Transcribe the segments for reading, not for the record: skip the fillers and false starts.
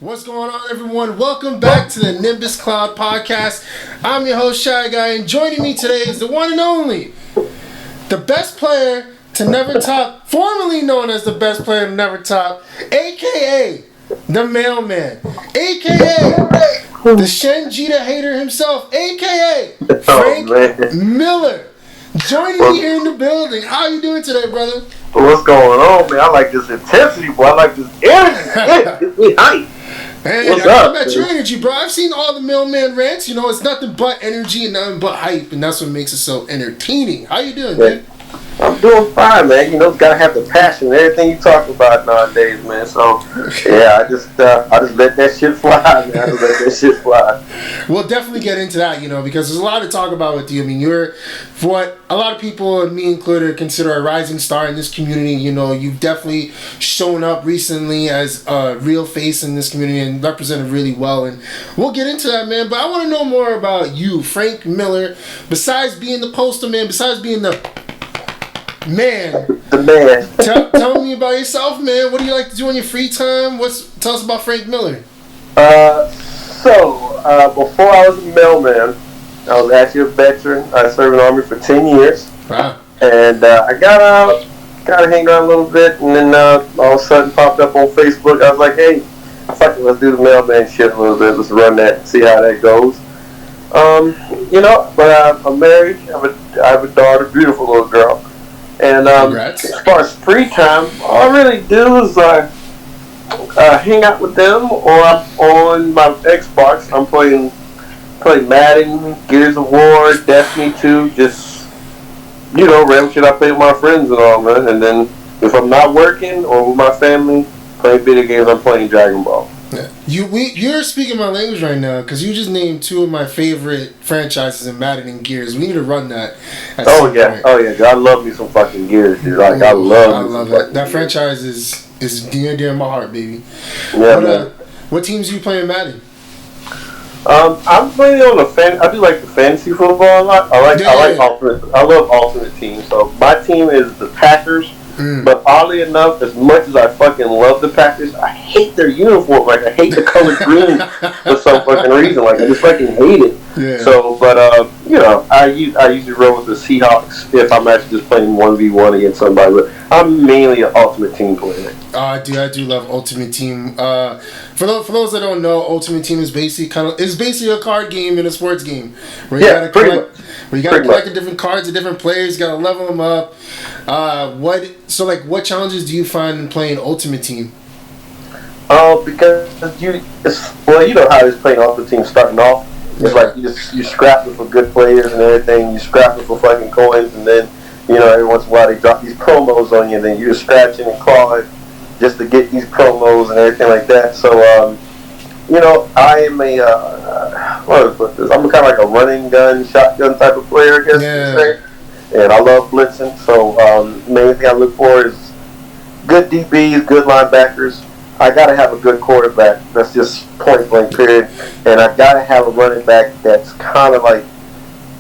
What's going on, everyone? Welcome back to the Nimbus Cloud podcast. I'm your host, Shy Guy, and joining me today is the one and only, the best player to never top, formerly known as the best player to never top, a.k.a. the Mailman, a.k.a. the Gogeta hater himself, a.k.a. Frank Miller. Joining me here in the building. How are you doing today, brother? What's going on, man? I like this intensity, boy. I like this energy. It's hype. Hey, What's I up, met your energy, bro. I've seen all the Mailman rants. You know, it's nothing but energy and nothing but hype, and that's what makes it so entertaining. How you doing, man? I'm doing fine, man. You know, it's gotta have the passion and everything you talk about nowadays, man. So, yeah, I just let that shit fly, man. I just let that shit fly. We'll definitely get into that, you know, because there's a lot to talk about with you. I mean, you're, for what a lot of people, and me included, consider a rising star in this community. You know, you've definitely shown up recently as a real face in this community and represented really well. And we'll get into that, man. But I want to know more about you, Frank Miller. Besides being the poster man, besides being the man. The man. Tell me about yourself, man. What do you like to do in your free time? Tell us about Frank Miller. Before I was a mailman, I was actually a veteran. I served in the Army for 10 years. Wow. And I got out, kind of hanged around a little bit, and then all of a sudden popped up on Facebook. I was like, hey, fuck it, let's do the mailman shit a little bit. Let's run that, see how that goes. But I'm married. I have a daughter, beautiful little girl. And as far as free time, all I really do is hang out with them, or I'm on my Xbox. I'm playing Madden, Gears of War, Destiny 2, just, random shit I play with my friends and all, man. And then if I'm not working or with my family, playing video games, I'm playing Dragon Ball. Yeah. You're speaking my language right now because you just named two of my favorite franchises in Madden and Gears. We need to run that. Oh yeah, I love me some fucking Gears, dude. Like I love it. That franchise is near and dear in my heart, baby. Yeah, what teams are you playing Madden? I'm playing on I do like the fantasy football a lot. I love Ultimate Team. So my team is the Packers. But oddly enough, as much as I fucking love the Packers, I hate their uniform. Like, I hate the color green for some fucking reason. Like, I just fucking hate it. Yeah. So, I usually roll with the Seahawks if I'm actually just playing 1v1 against somebody. But I'm mainly an Ultimate Team player. I do love Ultimate Team. For those that don't know, Ultimate Team is basically a card game and a sports game where you gotta collect different cards of different players. You gotta level them up. What challenges do you find in playing Ultimate Team? Because you know how it is playing Ultimate Team starting off. It's like you scrapping for good players and everything. You scrapping for fucking coins, and then every once in a while they drop these promos on you, and then you're scratching and clawing just to get these promos and everything like that. So I am I'm kind of like a running gun, shotgun type of player, I guess you could say. And I love blitzing, so main thing I look for is good DBs, good linebackers. I gotta have a good quarterback. That's just point blank period. And I gotta have a running back that's kind of like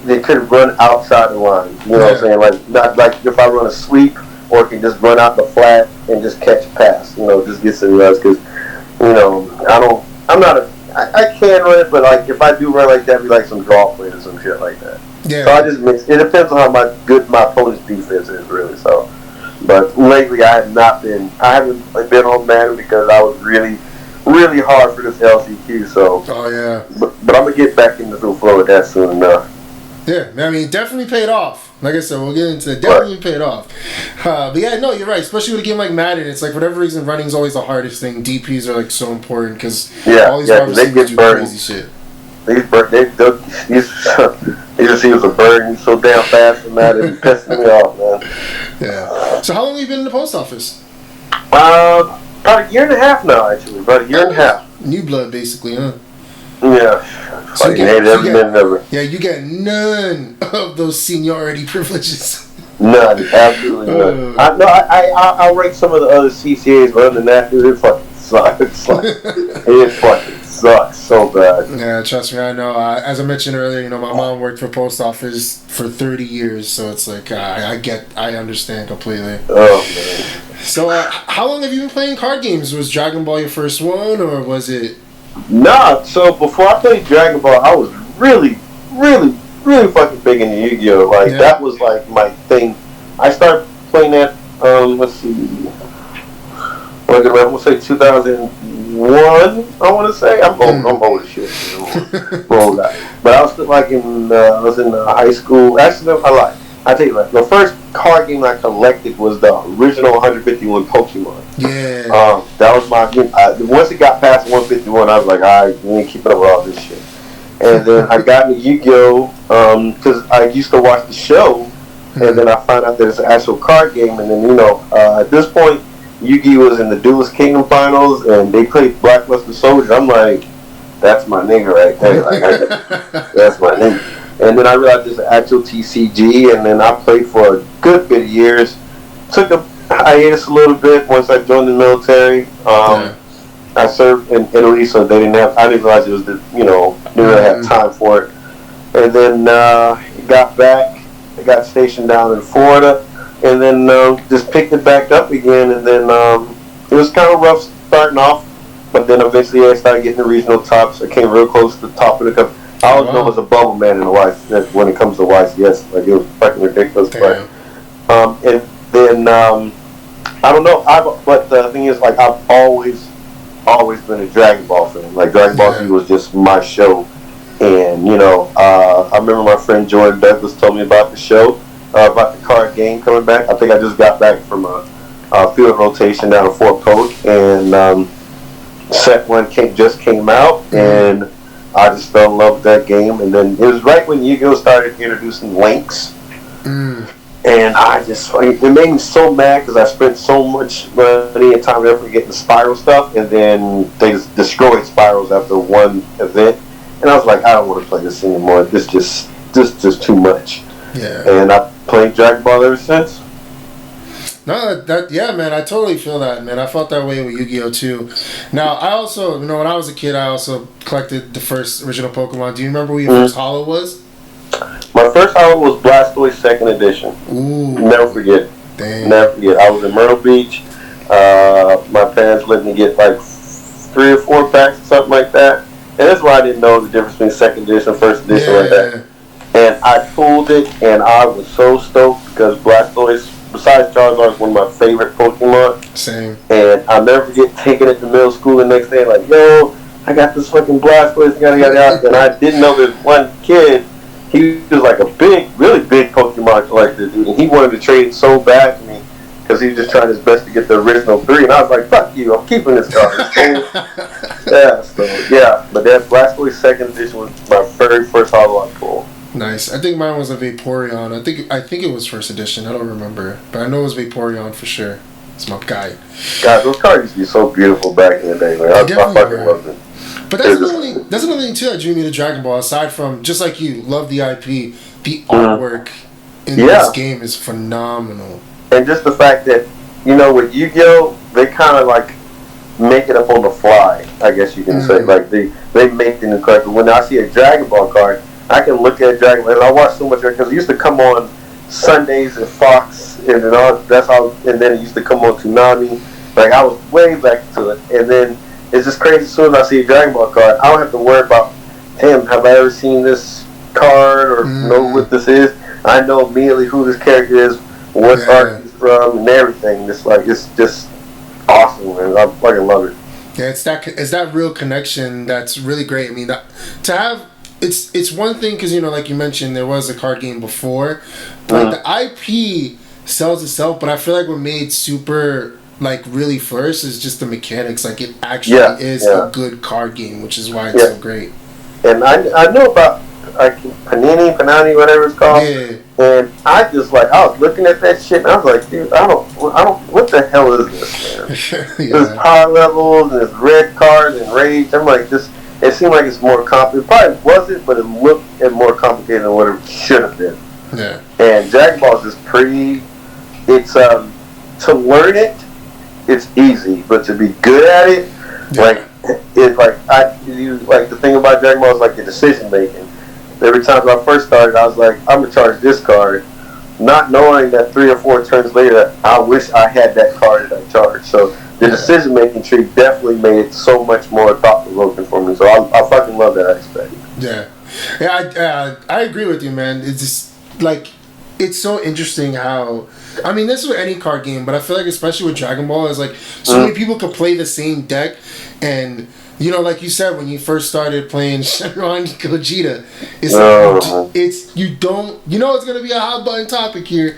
they could run outside the line. You know what I'm saying? Like not like if I run a sweep or can just run out the flat and just catch a pass. Just get some yards because I can run it, but like if I do run like that, it'd be like some draw play or some shit like that. Yeah. So I just mix. It depends on how my opponent's defense is really. So, but lately I haven't been on Madden because I was really, really hard for this LCQ. So. Oh yeah. But I'm gonna get back into the flow with that soon enough. Yeah, I mean, it definitely paid off. Like I said, we'll get into it. Definitely paid off. But yeah, no, you're right. Especially with a game like Madden, it's like for whatever reason, running is always the hardest thing. DPs are like so important because all these wide receivers do crazy shit. You just see it was a bird. He's so damn fast and Madden, and pissing me off, man. Yeah. So how long have you been in the post office? About a year and a half now, actually. About a year and a half. New blood, basically, huh? Yeah. So you get none of those seniority privileges. None, absolutely none. I'll rank some of the other CCAs, but other than that, dude, it fucking sucks. It fucking sucks so bad. Yeah, trust me, I know. As I mentioned earlier, my mom worked for post office for 30 years, so it's like I understand completely. Oh man. So, how long have you been playing card games? Was Dragon Ball your first one, or was it? Nah, so before I played Dragon Ball, I was really, really, really fucking big into Yu-Gi-Oh! Like, that was, like, my thing. I started playing that, let's see, I'm going to say 2001, I want to say. I'm old as shit. I'm old guy. But I was still, like, I was in high school. Actually, I lied. I tell you, like, the first card game I collected was the original 151 Pokemon. Yeah. That was my. Once it got past 151, I was like, all right, we ain't keeping up with all this shit. And then I got into Yu-Gi-Oh! Because I used to watch the show, and then I found out that it's an actual card game. And then at this point, Yu-Gi-Oh! Was in the Duelist Kingdom finals, and they played Blackluster Soldier. I'm like, that's my nigga right there. Like, that's my nigga. And then I realized there's an actual TCG, and then I played for a good bit of years. Took a hiatus a little bit once I joined the military. I served in Italy, so I didn't realize it was didn't really have time for it. And then got back, I got stationed down in Florida, and then just picked it back up again. And then it was kind of rough starting off, but then eventually I started getting the regional tops. I came real close to the top of the cup. I always know as a bubble man in the YCS when it comes to YCS. Like, it was fucking ridiculous. But, and then, I don't know. But the thing is, like, I've always been a Dragon Ball fan. Like, Dragon Ball Z was just my show. And, I remember my friend Jordan Douglas told me about the show, about the card game coming back. I think I just got back from a field rotation down in Fort Polk. And set one just came out. And I just fell in love with that game, and then it was right when Yu-Gi-Oh! Started introducing links, and it made me so mad because I spent so much money and time and effort getting the Spiral stuff, and then they just destroyed Spirals after one event, and I was like, I don't want to play this anymore. This just too much. Yeah. And I played Dragon Ball ever since. No, man, I totally feel that, man. I felt that way with Yu-Gi-Oh! Too. Now, I also, when I was a kid, I also collected the first original Pokemon. Do you remember what your first holo was? My first holo was Blastoise 2nd Edition. Ooh. Never forget. Damn. Never forget. I was in Myrtle Beach. My parents let me get like 3 or 4 packs or something like that. And that's why I didn't know the difference between 2nd Edition and 1st Edition like that. And I pulled it, and I was so stoked because Blastoise, besides Charizard, is one of my favorite Pokemon. Same. And I'll never forget taking it to middle school the next day, like, yo, I got this fucking Blastoise, yada, yada, yada. And I didn't know this one kid, he was like a big, really big Pokemon collector, dude. And he wanted to trade so bad to me because he was just trying his best to get the original 3. And I was like, fuck you, I'm keeping this card. But that Blastoise 2nd Edition was my very first holo I pulled. Nice. I think mine was a Vaporeon. I think it was 1st edition. I don't remember, but I know it was Vaporeon for sure. It's my guy. God, those cards used to be so beautiful back in the day, man. I fucking loved them. But that's another thing too that drew me to Dragon Ball. Aside from just like you, love the IP, the artwork in this game is phenomenal. And just the fact that with Yu-Gi-Oh, they kind of like make it up on the fly. I guess you can say like they make the new card. But when I see a Dragon Ball card, I can look at Dragon Ball. I watch so much because it used to come on Sundays at Fox, and then and then it used to come on Toonami. Like, I was way back to it, and then it's just crazy. As soon as I see a Dragon Ball card, I don't have to worry about, damn, have I ever seen this card or know what this is? I know immediately who this character is, what arc he's from, and everything. It's just awesome, man. I fucking love it. Yeah, it's that real connection that's really great. I mean, to have. It's one thing because like you mentioned, there was a card game before, but the IP sells itself. But I feel like what made Super like really first is just the mechanics. Like, it actually is a good card game, which is why it's so great. And I know about like Panini, whatever it's called. Yeah. And I just I was looking at that shit, and I was like, dude, I don't. What the hell is this, man? There's power levels, and there's red cards and rage. I'm like, this. It seemed like it's more complicated. It probably wasn't, but it looked more complicated than what it should have been. Yeah. And Dragon Ball is it's to learn it, it's easy, but to be good at it, the thing about Dragon Ball is like your decision making. Every time I first started, I was like, I'm gonna charge this card not knowing that 3 or 4 turns later, I wish I had that card that I charged. So the decision making tree definitely made it so much more thought provoking for me. So I fucking love that aspect. Yeah, I agree with you, man. It's just like, it's so interesting how, I mean, this is with any card game, but I feel like especially with Dragon Ball, it's like so many people could play the same deck, and you know, like you said, when you first started playing Shenron Gogeta, it's like it's you know it's gonna be a hot button topic here.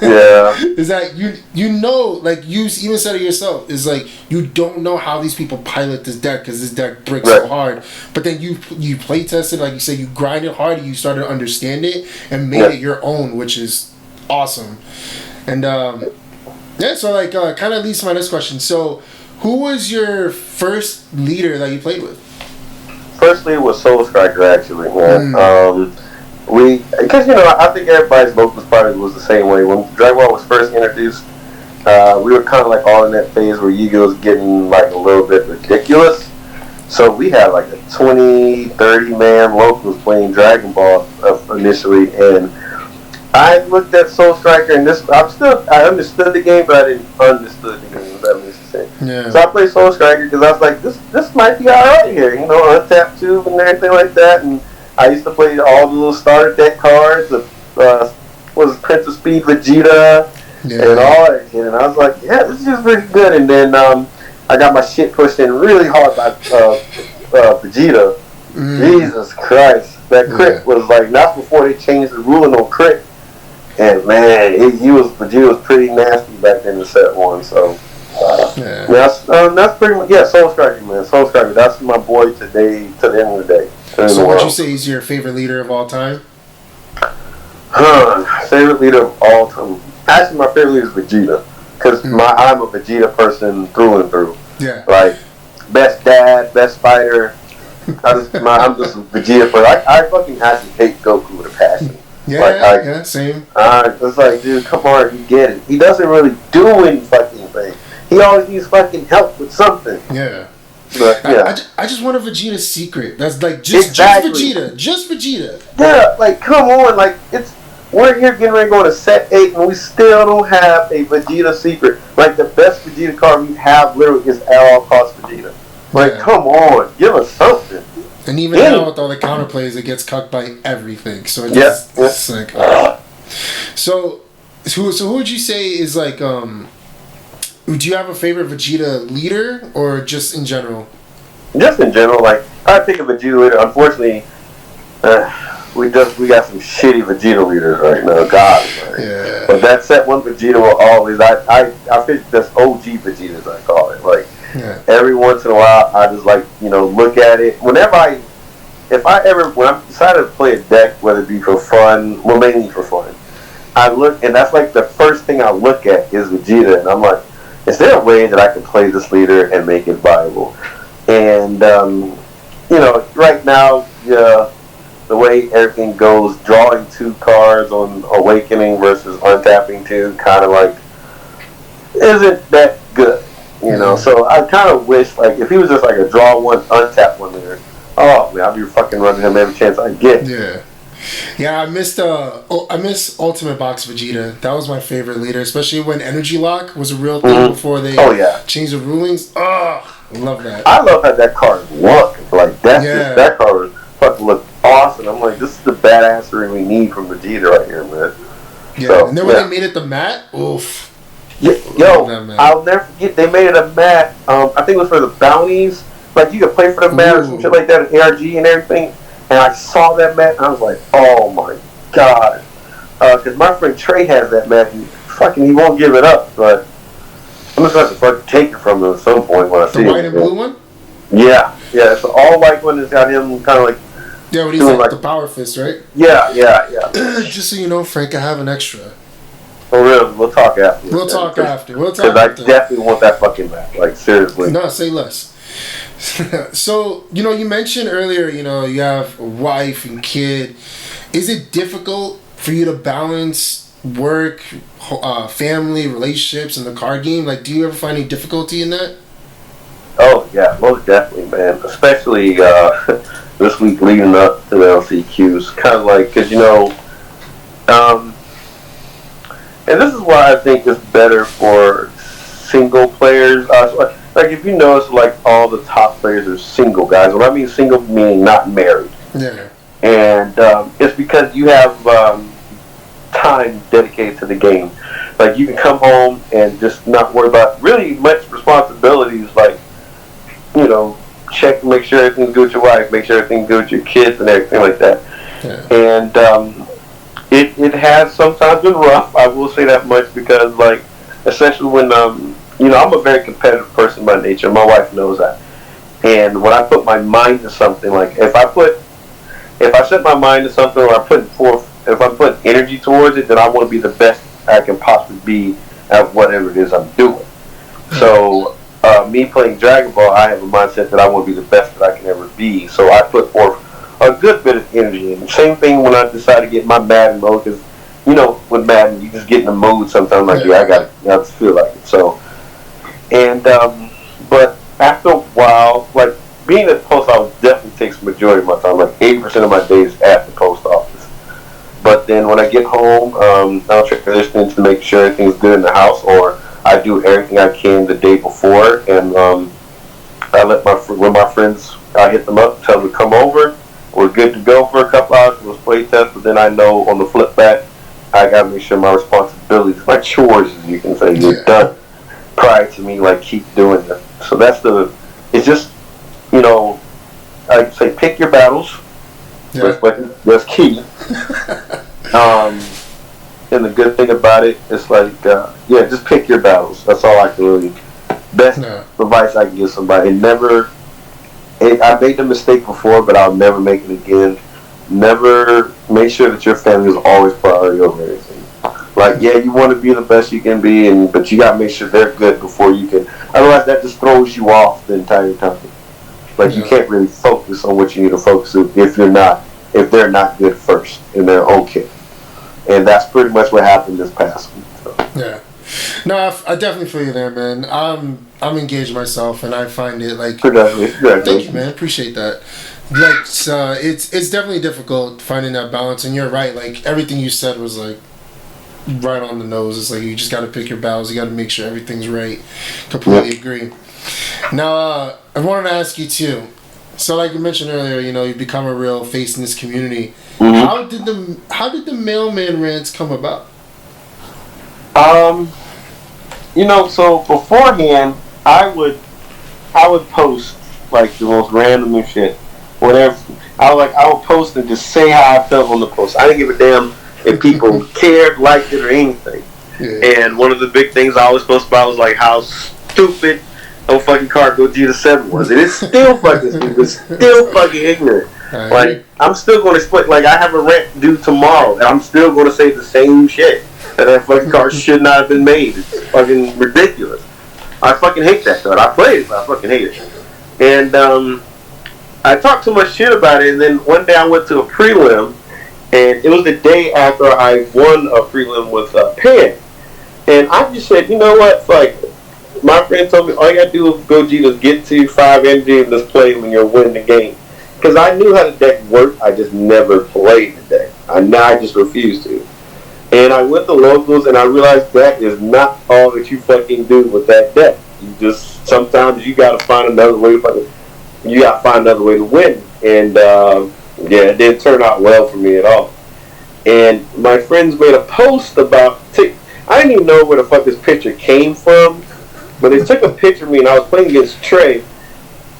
Yeah, is that you know, like you even said it yourself, is like you don't know how these people pilot this deck because this deck bricks so hard. But then you play tested, like you said, you grind it hard, you started to understand it and made it your own, which is awesome. And so like kind of leads to my next question. So, who was your first leader that you played with? First leader was Soul Striker, actually, man. Because I think everybody's local probably was the same way. When Dragon Ball was first introduced, we were kind of like all in that phase where Yu-Gi-Oh was getting like a little bit ridiculous. So we had like a 20, 30 man locals playing Dragon Ball initially, and I looked at Soul Striker, and I understood the game, but I didn't understand the game. If that makes sense. Yeah. So I played Soul Striker because I was like, this might be alright here, untapped tube and everything like that. And I used to play all the little starter deck cards, was Prince of Speed Vegeta, and all that shit. And I was like, yeah, this is just pretty good. And then I got my shit pushed in really hard by Vegeta. Jesus Christ, that crit was like, that's before they changed the ruling on crit. And man, Vegeta was pretty nasty back then in set 1. So that's pretty much Soul Striker, man. Soul Striker, that's my boy today to the end of the day. So would you say he's your favorite leader of all time? Favorite leader of all time. Actually, my favorite leader is Vegeta, because I'm a Vegeta person through and through. Yeah. Like best dad, best fighter. I'm just a Vegeta person. I fucking actually hate Goku with a passion. Yeah, same. It's like, dude, come on, you get it. He doesn't really do any fucking thing. He always needs fucking help with something. Yeah. But, I just want a Vegeta secret. That's like just Vegeta. Just Vegeta. Yeah, like, come on. Like, we're here getting ready to go to set 8, and we still don't have a Vegeta secret. Like, the best Vegeta card we have literally is at all cost Vegeta. Like, come on. Give us something. And even now with all the counterplays, it gets cucked by everything. So it's like, so who would you say is like, do you have a favorite Vegeta leader or just in general? Just in general, like I pick a Vegeta leader. Unfortunately, we got some shitty Vegeta leaders right now. God, yeah. But that set 1 Vegeta will always. I pick this OG Vegeta, as I call it. Like. Yeah. Every once in a while, I just like, look at it. When I decided to play a deck, whether it be for fun, well, mainly for fun, I look, and that's like the first thing I look at is Vegeta, and I'm like, is there a way that I can play this leader and make it viable? And, right now, the way everything goes, drawing 2 cards on Awakening versus untapping 2, kind of like, isn't that good. So I kind of wish, like, if he was just like a draw 1, untap 1 leader, oh man, I'd be fucking running him every chance I get. Yeah, I missed Ultimate Box Vegeta. That was my favorite leader, especially when Energy Lock was a real thing before they changed the rulings. Oh, I love that. I love how that card looked. Like, that card fucking looked awesome. I'm like, this is the badassery we need from Vegeta right here, man. Yeah, so, and then when they made it the mat, oof. I'll never forget, they made it a mat, I think it was for the bounties, like you could play for the mat or some shit like that, an ARG and everything, and I saw that mat and I was like, oh my god, because my friend Trey has that mat, and he won't give it up, but I'm just going to have to fucking take it from him at some point when I see it. The white and blue one? Yeah, it's the all white one that's got him kind of like, yeah, when he's like the power fist, right? Yeah. Just so you know, Frank, I have an extra. For real, we'll talk after. We'll talk after. Because I definitely want that fucking back. Like, seriously. No, say less. So, you mentioned earlier, you have a wife and kid. Is it difficult for you to balance work, family, relationships, and the card game? Like, do you ever find any difficulty in that? Oh, yeah, most definitely, man. Especially this week leading up to the LCQs. Kind of like, because, and this is why I think it's better for single players. Like if you notice, like all the top players are single guys. When I mean single, meaning not married. Yeah. And it's because you have time dedicated to the game. Like you can come home and just not worry about really much responsibilities. Like, you know, check, make sure everything's good with your wife, make sure everything's good with your kids and everything like that. Yeah. And it has sometimes been rough. I will say that much because, like, especially when you know, I'm a very competitive person by nature. My wife knows that. And when I put my mind to something, like if I set my mind to something, or if I put energy towards it, then I want to be the best I can possibly be at whatever it is I'm doing. So, me playing Dragon Ball, I have a mindset that I want to be the best that I can ever be. So I put forth a good bit of energy. And same thing when I decide to get my Madden mode, because, you know, with Madden, you just get in the mood sometimes, like, I got to feel like it. So, and, but after a while, like, being at the post office definitely takes the majority of my time. Like 80% of my days at the post office. But then when I get home, I'll transition to make sure everything's good in the house, or I do everything I can the day before, and I let my friends, I hit them up, tell them to come over. We're good to go for a couple hours. We'll play test, but then I know on the flip back, I gotta make sure my responsibilities, my chores, as you can say, get done prior to me, like, keep doing them. So it's just, you know, I say pick your battles. Yeah. That's key. And the good thing about it is, like, just pick your battles. That's all I can really. Best advice I can give somebody. I made the mistake before, but I'll never make it again. Never make sure that your family is always priority over everything. Like, you want to be the best you can be, but you got to make sure they're good before you can. Otherwise, that just throws you off the entire time. Like, you can't really focus on what you need to focus on if they're not good first and they're okay. And that's pretty much what happened this past week. So. Yeah. No, I definitely feel you there, man. I'm engaged myself, and I find it like. Thank you, man. Appreciate that. Like, it's definitely difficult finding that balance, and you're right. Like, everything you said was like right on the nose. It's like you just got to pick your battles. You got to make sure everything's right. Completely agree. Now, I wanted to ask you too. So, like you mentioned earlier, you know, you've become a real face in this community. Mm-hmm. How did the Mailman rants come about? You know, so beforehand, I would post like the most random shit, whatever. I would post and just say how I felt on the post. I didn't give a damn if people cared, liked it, or anything. Yeah. And one of the big things I always post about was like how stupid no fucking card Gogeta 7 was. It is still fucking stupid. It's still fucking ignorant. Like, I'm still going to split. Like, I have a rant due tomorrow, and I'm still going to say the same shit. That fucking card should not have been made. It's fucking ridiculous. I fucking hate that card. I played it, but I fucking hate it. And I talked too much shit about it, and then one day I went to a prelim, and it was the day after I won a prelim with Penn. And I just said, you know what, like, my friend told me, all you gotta do with Gogeta is get to 5 energy and just play when you're winning the game. Because I knew how the deck worked, I just never played the deck. I just refused to. And I went to locals and I realized that is not all that you fucking do with that deck. You just, sometimes you gotta find another way to win. And it didn't turn out well for me at all. And my friends made a post about, I didn't even know where the fuck this picture came from. But they took a picture of me, and I was playing against Trey,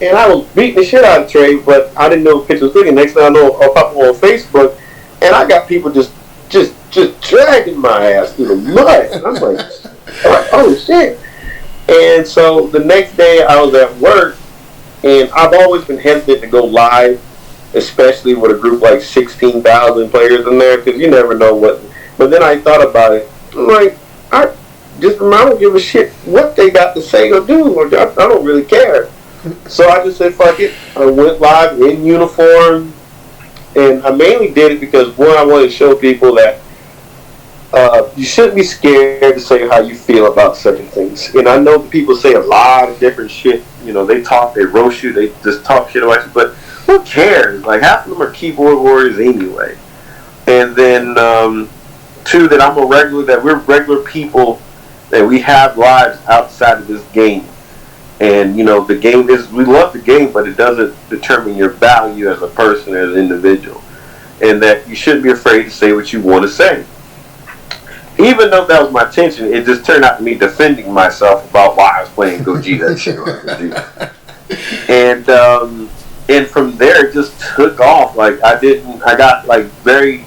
and I was beating the shit out of Trey, but I didn't know the picture was taken. Next thing I know, I'll pop up on Facebook, and I got people just dragging my ass through the mud. And I'm like, oh shit. And so the next day, I was at work, and I've always been hesitant to go live, especially with a group like 16,000 players in there, because you never know what. But then I thought about it. I'm like, I don't give a shit what they got to say or do. I don't really care. So I just said, fuck it. I went live in uniform. And I mainly did it because, one, I wanted to show people that you shouldn't be scared to say how you feel about certain things. And I know people say a lot of different shit. You know, they roast you, they just talk shit about you. But who cares? Like, half of them are keyboard warriors anyway. And then two, that we're regular people, that we have lives outside of this game. And, you know, we love the game, but it doesn't determine your value as a person, as an individual. And that you shouldn't be afraid to say what you want to say. Even though that was my intention, it just turned out to me defending myself about why I was playing Gogeta and shit on Gogeta. And from there, it just took off. Like, I got, like, a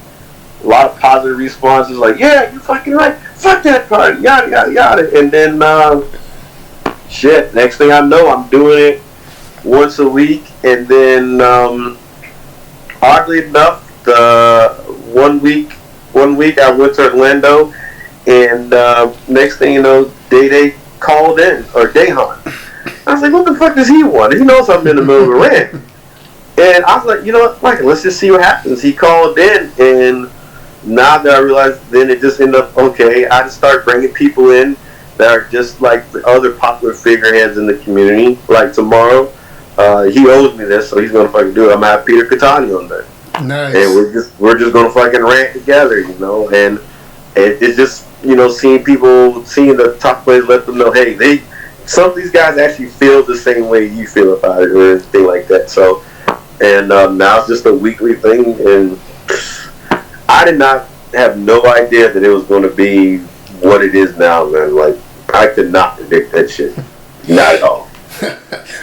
lot of positive responses, like, yeah, you're fucking right, fuck that card, yada, yada, yada. And then, next thing I know, I'm doing it once a week. And then, oddly enough, one week I went to Orlando, and next thing you know, Day called in, or Dayhan. I was like, what the fuck does he want? He knows I'm in the middle of a rant. And I was like, you know what, Michael, let's just see what happens. He called in, and now that I realized, then it just ended up, okay, I just start bringing people in that are just like the other popular figureheads in the community. Like tomorrow, he owes me this, so he's gonna fucking do it. I'm gonna have Peter Catani on there. Nice. And we're just gonna fucking rant together, you know. And it's just, you know, seeing the top players, let them know, hey, some of these guys actually feel the same way you feel about it, or anything like that. So, and now it's just a weekly thing, and I did not have no idea that it was going to be what it is now, man. Like, I could not predict that shit. Not at all.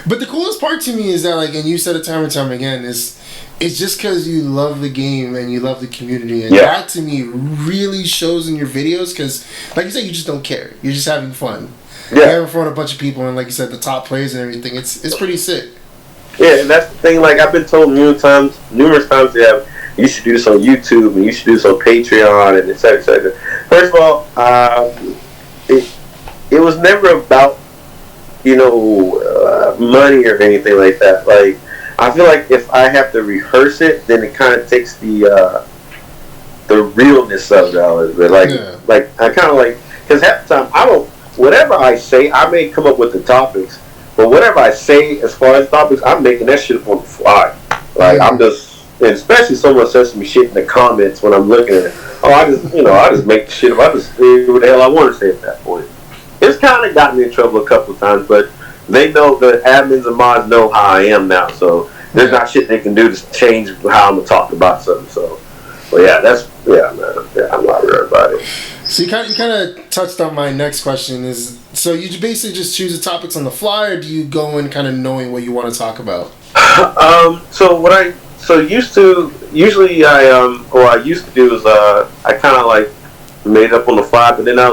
But the coolest part to me is that, like, and you said it time and time again, it's just because you love the game and you love the community. And that, to me, really shows in your videos, because, like you said, you just don't care. You're just having fun. Yeah. You're having fun with a bunch of people, and like you said, the top players and everything. It's pretty sick. Yeah, and that's the thing. Like, I've been told numerous times that you should do this on YouTube, and you should do this on Patreon, and et cetera, et cetera. First of all, it was never about, you know, money or anything like that. Like, I feel like if I have to rehearse it, then it kind of takes the realness of it all. But like I kind of like, because half the time whatever I say, I may come up with the topics, but whatever I say as far as topics, I'm making that shit up on the fly. Like, I'm just, and especially someone says some shit in the comments when I'm looking at it. I just make the shit up. I just say what the hell I want to say at that point. It's kind of gotten me in trouble a couple of times, but they know, the admins and mods know how I am now, so there's not shit they can do to change how I'm going to talk about something. So, but man, I'm not worried about it. So you kind of touched on my next question. Is, so you basically just choose the topics on the fly, or do you go in kind of knowing what you want to talk about? Used to do is I kind of like made it up on the fly, but then I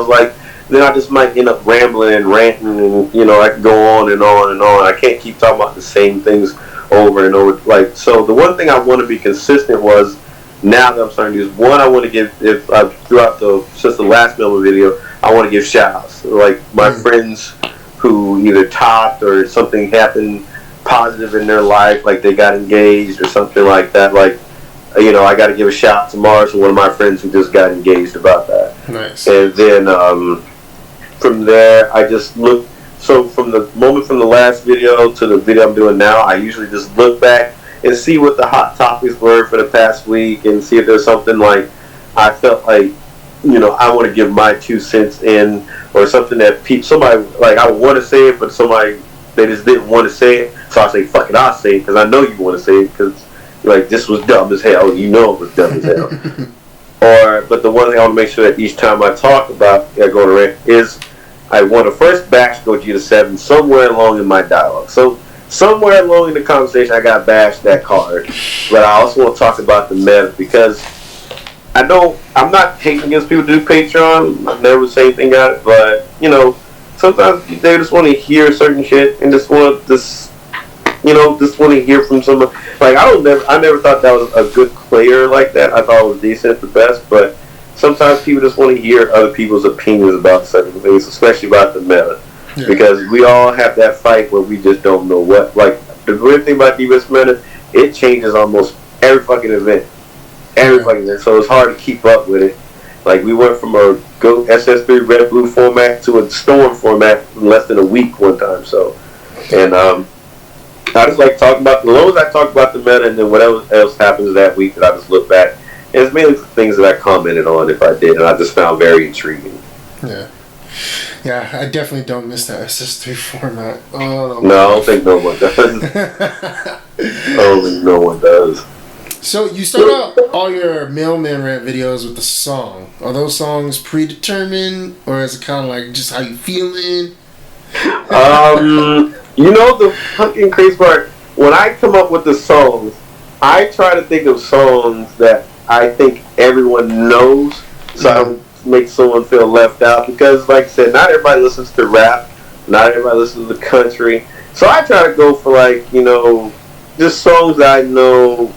just might end up rambling and ranting, and, you know, I can go on and on and on. I can't keep talking about the same things over and over. Like, so the one thing I want to be consistent was, now that I'm starting to do, is, one, I want to give, since the last Mailman video, I want to give shout outs. Like, my friends who either topped or something happened positive in their life, like they got engaged or something like that. Like, you know, I got to give a shout out tomorrow to one of my friends who just got engaged about that. Nice. And then from there, I just look. So from the moment from the last video to the video I'm doing now, I usually just look back and see what the hot topics were for the past week, and see if there's something like I felt like, you know, I want to give my 2 cents in, or something that somebody, like, I want to say it, but somebody, they just didn't want to say it. So I say, fuck it, I'll say it, because I know you want to say it, because, like, this was dumb as hell. You know it was dumb as hell. But the one thing I want to make sure that each time I talk about going to rant is, I want to first bash Gogeta 7 somewhere along in my dialogue. So somewhere along in the conversation, I got bashed that card. But I also want to talk about the meta, because I know I'm not hating against people who do Patreon. I've never said anything about it, but, you know, sometimes they just want to hear certain shit and just want to hear from someone. Like, I never thought that was a good player like that. I thought it was decent at the best, but sometimes people just want to hear other people's opinions about certain things, especially about the meta. Yeah. Because we all have that fight where we just don't know what. Like, the weird thing about DBS meta, it changes almost every fucking event. Every fucking event. So it's hard to keep up with it. Like, we went from a Go SS3 Red Blue format to a Storm format in less than a week one time. So, and I just like talking about, as long as I talk about the meta, and then whatever else happens that week, that I just look back it's mainly the things that I commented on if I did, and I just found very intriguing. Yeah. Yeah, I definitely don't miss that SS3 format. Oh, no, I don't think no one does. I don't think no one does. So you start out all your Mailman rant videos with a song. Are those songs predetermined, or is it kind of like just how you feeling? You know the fucking crazy part. When I come up with the songs, I try to think of songs that I think everyone knows, so I don't make someone feel left out. Because, like I said, not everybody listens to rap, not everybody listens to country. So I try to go for, like, you know, just songs that I know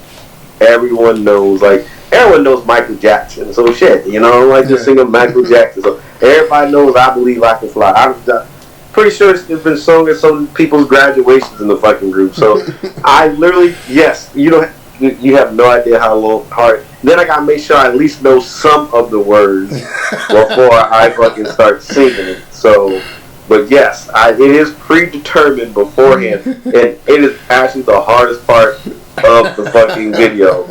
everyone knows. Like, everyone knows Michael Jackson, so shit, you know, like just singing Michael Jackson. So everybody knows I Believe I Can Fly. I'm pretty sure it's been sung at some people's graduations in the fucking group. So I literally, yes, you have no idea how hard. Then I gotta make sure I at least know some of the words before I fucking start singing it. So, but yes, it is predetermined beforehand, and it is actually the hardest part of the fucking video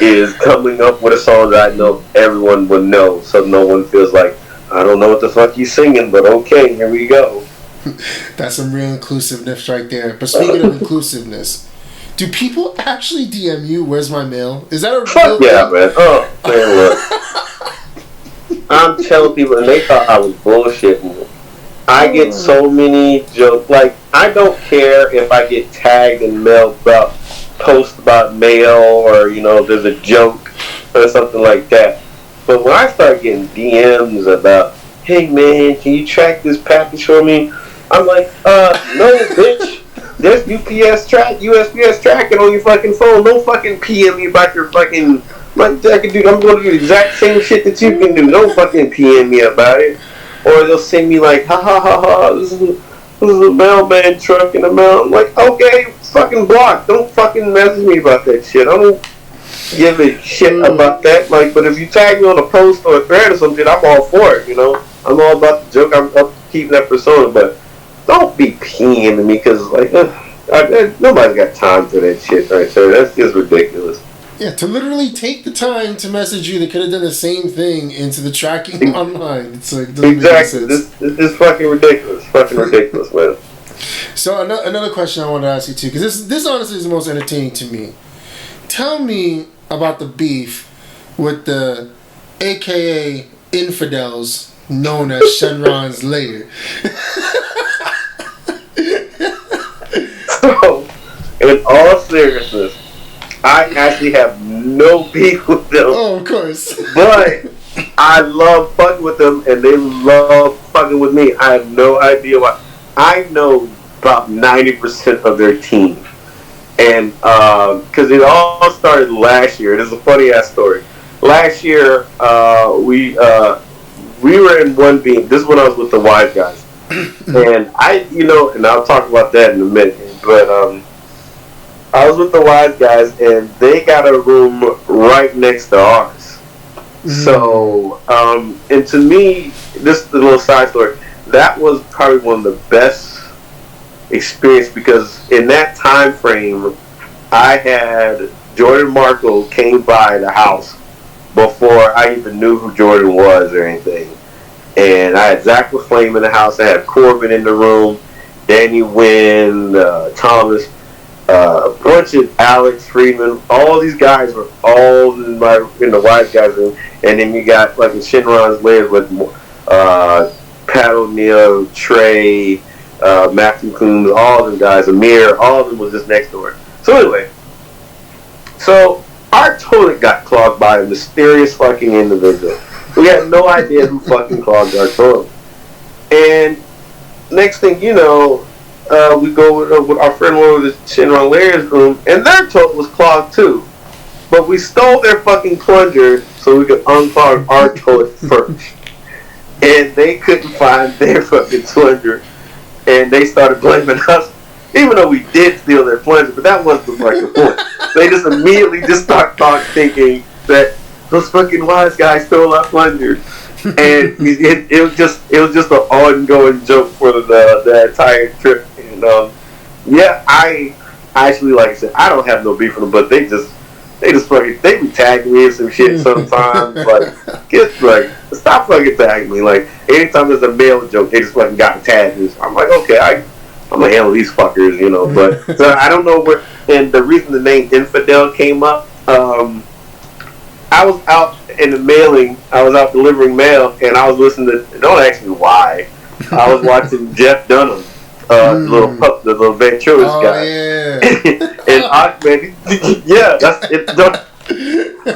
is coming up with a song that I know everyone would know, so no one feels like I don't know what the fuck he's singing, but okay, here we go. That's some real inclusiveness right there. But speaking of inclusiveness, do people actually DM you, "Where's my mail"? Is that a real thing? Yeah, man. Oh, man, look. I'm telling people, and they thought I was bullshitting. I get so many jokes. Like, I don't care if I get tagged in mail about post about mail, or, you know, there's a joke or something like that. But when I start getting DMs about, "Hey man, can you track this package for me?" I'm like, no, bitch. There's USPS tracking on your fucking phone. Don't fucking PM me about your fucking, like, I'm going to do the exact same shit that you can do. Don't fucking PM me about it. Or they'll send me like, ha ha ha ha, this is a mailman truck in the mail. I'm like, okay, fucking block. Don't fucking message me about that shit. I don't give a shit about that. Like, but if you tag me on a post or a thread or something, I'm all for it, you know. I'm all about the joke. I'm up keeping that persona, but don't be PMing me, because, like, nobody's got time for that shit right there. That's just ridiculous. Yeah, to literally take the time to message you, they could have done the same thing into the tracking online. It's like, exactly. This is fucking ridiculous. Fucking ridiculous, man. So another question I want to ask you too, because this honestly is the most entertaining to me. Tell me about the beef with the AKA infidels known as Shenron's lair. So, in all seriousness, I actually have no beef with them. Oh, of course. But I love fucking with them, and they love fucking with me. I have no idea why. I know about 90% of their team. And, because it all started last year. It is a funny-ass story. Last year, we were in one beam. This is when I was with the Wise Guys. And and I'll talk about that in a minute. But, I was with the Wise Guys, and they got a room right next to ours. So, and to me, this is a little side story. That was probably one of the best experience, because in that time frame, I had Jordan Markle came by the house before I even knew who Jordan was or anything. And I had Zach LaFlame in the house. I had Corbin in the room, Danny Wynn, Thomas, a bunch of Alex Friedman. All these guys were all in the Wise Guys room. And then you got like in Shenron's lair with Pat O'Neill, Trey, Matthew Coombs, all of them guys, Amir, all of them was just next door. So anyway, so our toilet got clogged by a mysterious fucking individual. We had no idea who fucking clogged our toilet. And next thing you know, we go with our friend over to Shenron Lair's room, and their toilet was clogged too. But we stole their fucking plunger so we could unclog our toilet first. And they couldn't find their fucking plunger. And they started blaming us, even though we did steal their plunger, but that wasn't the fucking point. They just immediately just start thinking that those fucking Wise Guys stole our plunger. And it was just an ongoing joke for the entire trip. And I actually, like I said, I don't have no beef with them, but they just they be tagging me in some shit sometimes. Stop fucking tagging me. Like, anytime there's a male joke, they just fucking got tagged. I'm like, okay, I'm gonna handle these fuckers, you know. But so I don't know where. And the reason the name Infidel came up, I was out in the mailing. I was out delivering mail, and I was listening to. Don't ask me why. I was watching Jeff Dunham. The little ventriloquist guy. Yeah. And Ahmed, that's it.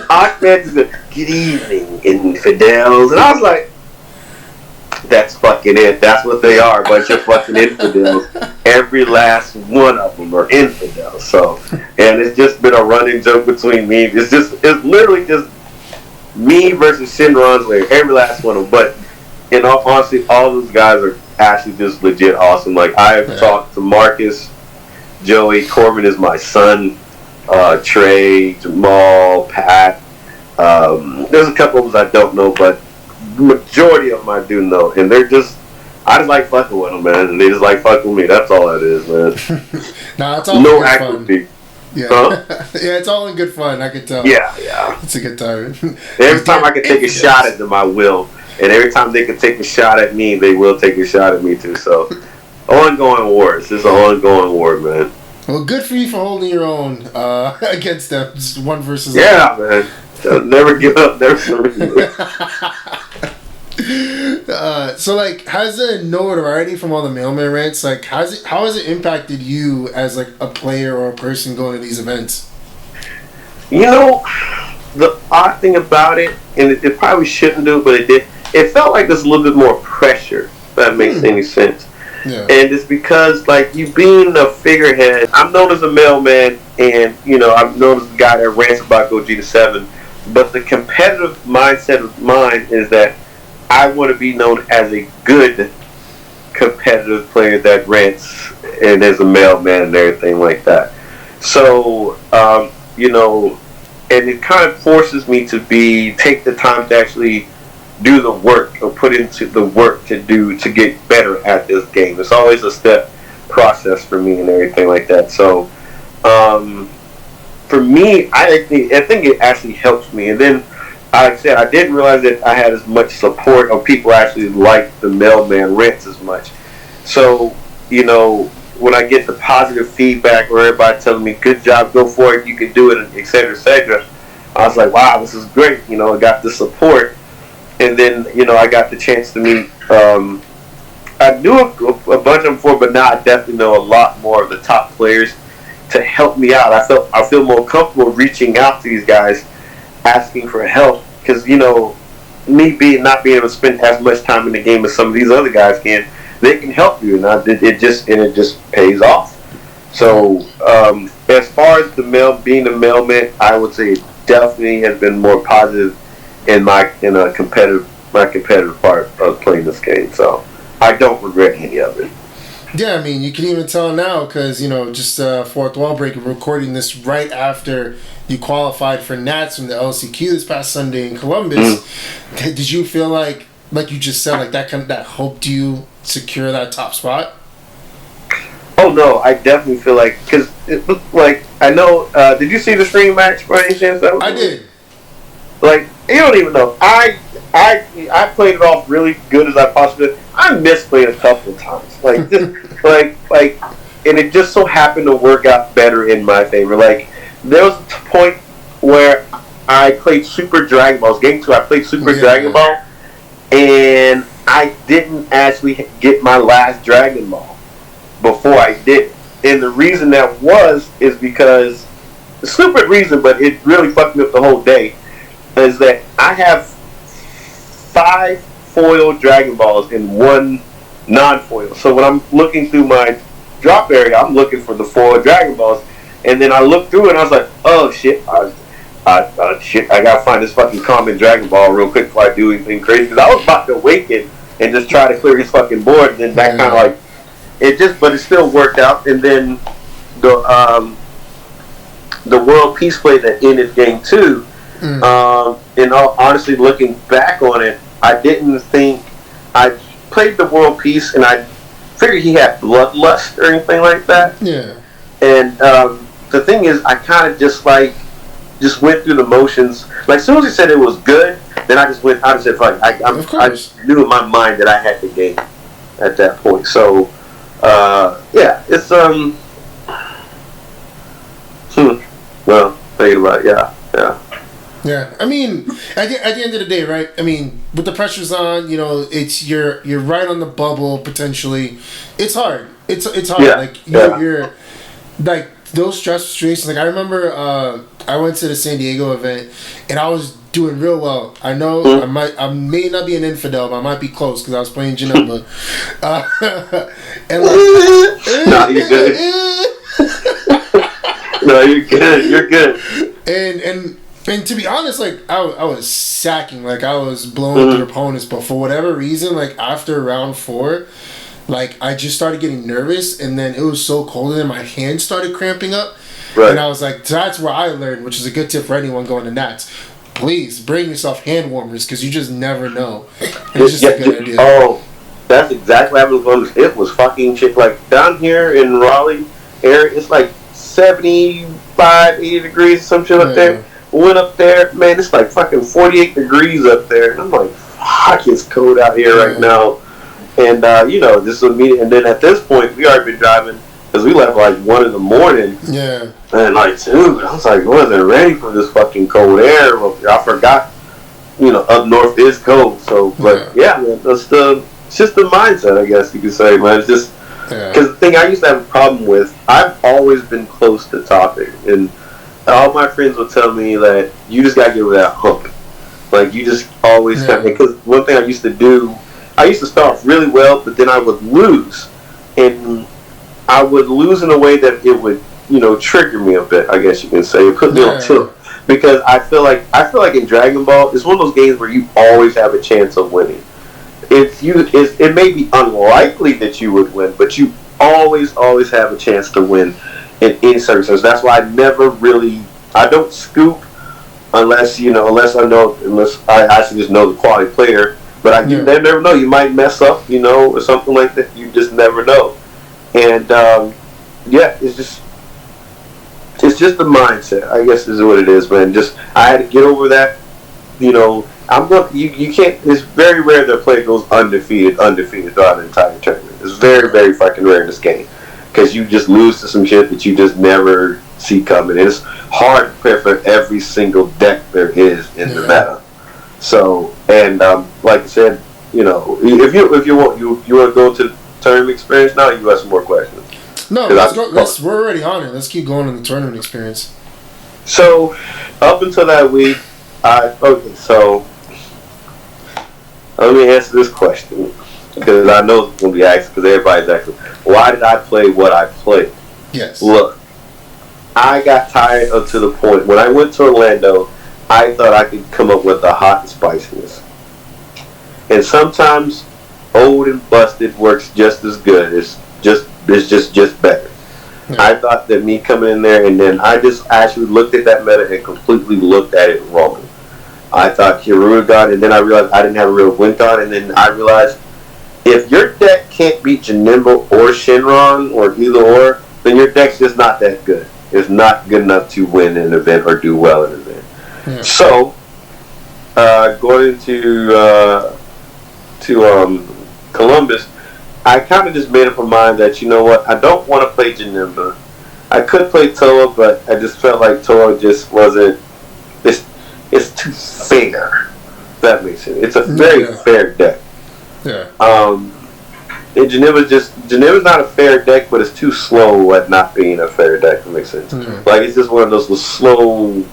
Ahmed is good evening, infidels. And I was like, that's fucking it. That's what they are, a bunch of fucking infidels. Every last one of them are infidels. So, and it's just been a running joke between me. It's literally just me versus Shinron's Lair. Every last one of them. But in all honesty, all those guys are actually just legit awesome. Like, I have talked to Marcus, Joey, Corbin is my son, Trey, Jamal, Pat. There's a couple of them I don't know, but the majority of them I do know. And I just like fucking with them, man. And they just like fucking with me. That's all it is, man. Nah, it's all no good accuracy. fun. Yeah. Huh? Yeah, it's all in good fun, I can tell. Yeah. It's a good time. Every time I can take a shot at them, I will. And every time they can take a shot at me, they will take a shot at me too. So, ongoing wars. This is an ongoing war, man. Well, good for you for holding your own against them. Just one versus man. Never give up. Never surrender. So, like, has the notoriety from all the Mailman rants, like, how has it impacted you as, like, a player or a person going to these events? You know, the odd thing about it, and it probably shouldn't do, but it did. It felt like there's a little bit more pressure, if that makes any sense. Yeah. And it's because, like, you being a figurehead, I'm known as a mailman, and, you know, I'm known as the guy that rants about Gogeta 7, but the competitive mindset of mine is that I want to be known as a good competitive player that rants and is a mailman and everything like that. So, you know, and it kind of forces me to take the time to actually do the work or put into the work to get better at this game. It's always a step process for me and everything like that. So, for me, I think it actually helps me. And then, like I said, I didn't realize that I had as much support or people actually liked the mailman rants as much. So, you know, when I get the positive feedback or everybody telling me, good job, go for it, you can do it, etc., I was like, wow, this is great. You know, I got the support. And then, you know, I got the chance to meet, I knew a bunch of them before, but now I definitely know a lot more of the top players to help me out. I feel more comfortable reaching out to these guys, asking for help, because, you know, me not being able to spend as much time in the game as some of these other guys can, they can help you, and it just pays off. So, as far as being a mailman, I would say it definitely has been more positive in my competitive part of playing this game. So, I don't regret any of it. Yeah, I mean, you can even tell now because, you know, just fourth wall break, we're recording this right after you qualified for Nats from the LCQ this past Sunday in Columbus. Did you feel like you just said, like that helped you secure that top spot? Oh no, I definitely feel like, because it looked like, I know, did you see the stream match by any chance? I did. Like, you don't even know. I played it off really good as I possibly did. I misplayed a couple of times. Like, just, like, and it just so happened to work out better in my favor. Like, there was a point where I played Super Dragon Balls. Game 2, I played Super Dragon Ball, and I didn't actually get my last Dragon Ball before I did it. And the reason that is because, the stupid reason, but it really fucked me up the whole day, is that I have 5 foil Dragon Balls and 1 non-foil. So when I'm looking through my drop area, I'm looking for the foil Dragon Balls, and then I looked through it and I was like, oh shit, I gotta find this fucking common Dragon Ball real quick before I do anything crazy, because I was about to awaken and just try to clear his fucking board, and then that kind of like, but it still worked out. And then the World Peace Play that ended game 2, and honestly, looking back on it, I didn't think, I played the World Peace and I figured he had bloodlust or anything like that. Yeah. And the thing is, I kind of just just went through the motions. Like, as soon as he said it was good, then I just said, fuck, I knew in my mind that I had the game at that point. So, yeah, it's, well, thinking about it, yeah. Yeah, I mean, at the end of the day, right? I mean, with the pressures on, you know, it's you're right on the bubble potentially. It's hard. It's hard. Yeah. Like you're like those stress situations. Like I remember, I went to the San Diego event and I was doing real well. I know I may not be an infidel, but I might be close because I was playing Janemba. And like, no, you're good. No, you're good. You're good. And to be honest, like I was sacking, like I was blowing through opponents, but for whatever reason, like after round 4, like I just started getting nervous, and then it was so cold, and then my hands started cramping up, and I was like, that's where I learned, which is a good tip for anyone going to Nats. Please bring yourself hand warmers because you just never know. It's just a good idea. Oh, that's exactly what I was going to. It was fucking shit. Like down here in Raleigh area, it's like 75, 80 degrees, some shit up there. Went up there, man, it's like fucking 48 degrees up there. And I'm like, fuck, it's cold out here right now. And, you know, this was me. And then at this point, we already been driving, because we left like 1 in the morning. Yeah. And like, dude, I was like, I wasn't ready for this fucking cold air. I forgot, you know, up north is cold. So, but yeah, man, it's just the mindset, I guess you could say, man. It's just, because the thing I used to have a problem with, I've always been close to topping. And all my friends will tell me that you just gotta get over that hump. Like you just always because one thing I used to do, I used to start off really well, but then I would lose, and I would lose in a way that it would, you know, trigger me a bit. I guess you can say it put me on tilt because I feel like in Dragon Ball, it's one of those games where you always have a chance of winning. It may be unlikely that you would win, but you always have a chance to win. In any circumstance. That's why I don't scoop unless I actually just know the quality player. But you never know. You might mess up, you know, or something like that. You just never know. And it's just the mindset, I guess, is what it is, man. Just I had to get over that. You know, you can't. It's very rare that a player goes undefeated throughout an entire tournament. It's very, very fucking rare in this game. Because you just lose to some shit that you just never see coming. And it's hard to prepare for every single deck there is in the meta. So, and like I said, you know, if you want to go to the tournament experience now, you have some more questions. No, let's go. We're already on it. Let's keep going on the tournament experience. So, up until that week, so let me answer this question. Because I know it's going to be asked, because everybody's asking, why did I play what I played? Yes. Look, I got tired up to the point, when I went to Orlando, I thought I could come up with the hot and spiciness. And sometimes, old and busted works just as good. It's just better. Yeah. I thought that me coming in there, and then I just actually looked at that meta and completely looked at it wrong. I thought Kiryu got, and then I realized I didn't have a real win on, and then I realized, if your deck can't beat Janemba or Shenron or either or, then your deck's just not that good. It's not good enough to win an event or do well in an event. Yeah. So, going to Columbus, I kind of just made up my mind that, you know what, I don't want to play Janemba. I could play Toa, but I just felt like Toa just wasn't. It's too fair. If that makes sense. It's a very fair deck. Yeah. And Janemba's not a fair deck, but it's too slow at not being a fair deck. If that makes sense. Mm-hmm. Like it's just one of those slow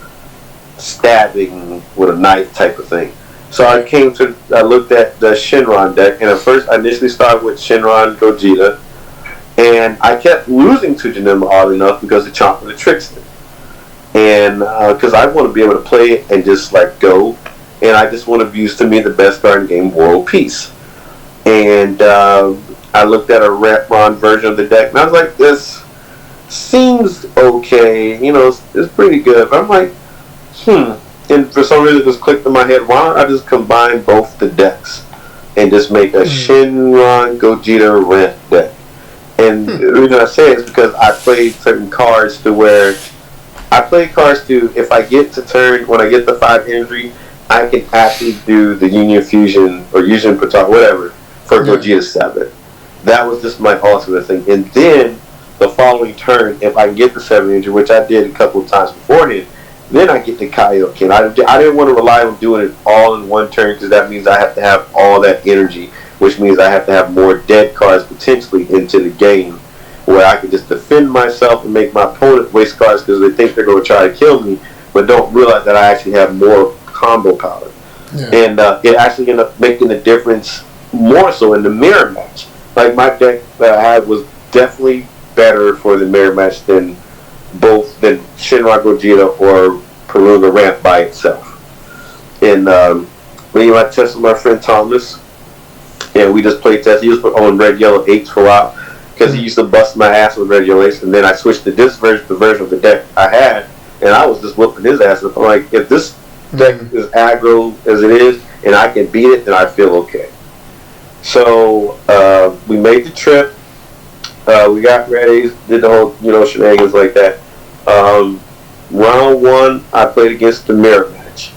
stabbing with a knife type of thing. So I looked at the Shenron deck, and at first I initially started with Shenron Gogeta, and I kept losing to Janemba oddly enough because of Chomp the Trickster. And because I want to be able to play it and just like go, and I just want to use, to me, the best card in game, World Peace. And I looked at a Ratron version of the deck, and I was like, this seems okay, you know, it's pretty good. But I'm like, and for some reason it just clicked in my head, why don't I just combine both the decks and just make a Shenron Gogeta Rant deck? And the reason I say it is because I played certain cards to where I I play cards to, if I get to turn, when I get the 5 energy, I can actually do the Union Fusion or Fusion Patar, whatever, for Gogeta 7. That was just my ultimate thing. And then the following turn, if I can get the 7 energy, which I did a couple of times beforehand, then I get the Kaioken. I didn't want to rely on doing it all in one turn because that means I have to have all that energy, which means I have to have more dead cards potentially into the game where I can just defend myself and make my opponent waste cards because they think they're going to try to kill me, but don't realize that I actually have more combo power. Yeah. And it actually ended up making a difference more so in the mirror match. Like, my deck that I had was definitely better for the mirror match than Shinra Gogeta or Peruna Ramp by itself. And I tested my friend Thomas, and we just played test. He was on Red Yellow 8s for a while because he used to bust my ass with Red Yellow 8s, and then I switched to this version, the version of the deck I had, and I was just whooping his ass. I'm like, if this deck is aggro as it is, and I can beat it, then I feel okay. So we made the trip. We got ready, did the whole shenanigans like that. Round 1, I played against the mirror match,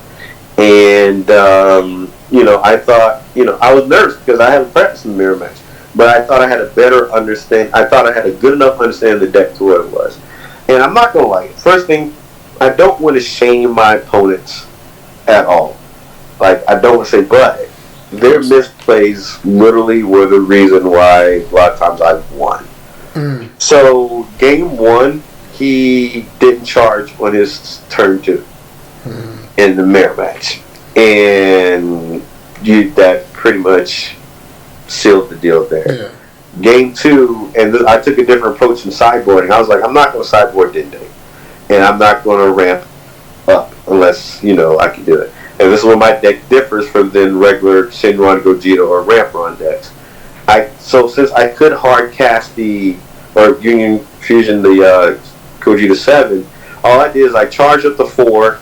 and I thought, I was nervous because I haven't practiced in the mirror match, but I thought I had a better understand. I thought I had a good enough understanding of the deck to what it was. And I'm not gonna lie. First thing, I don't want to shame my opponents at all. Like, I don't want to say, but their misplays literally were the reason why a lot of times I've won. So game 1, he didn't charge on his turn 2 in the mirror match, and that pretty much sealed the deal there. Yeah. Game 2, and I took a different approach in sideboarding. I was like, I'm not going to sideboard Dende, and I'm not going to ramp up unless I can do it. And this is where my deck differs from than regular Shinron Gogeta or Rampron decks. So since I could hard cast or Union Fusion the Gogeta 7, all I did is I charged up the 4,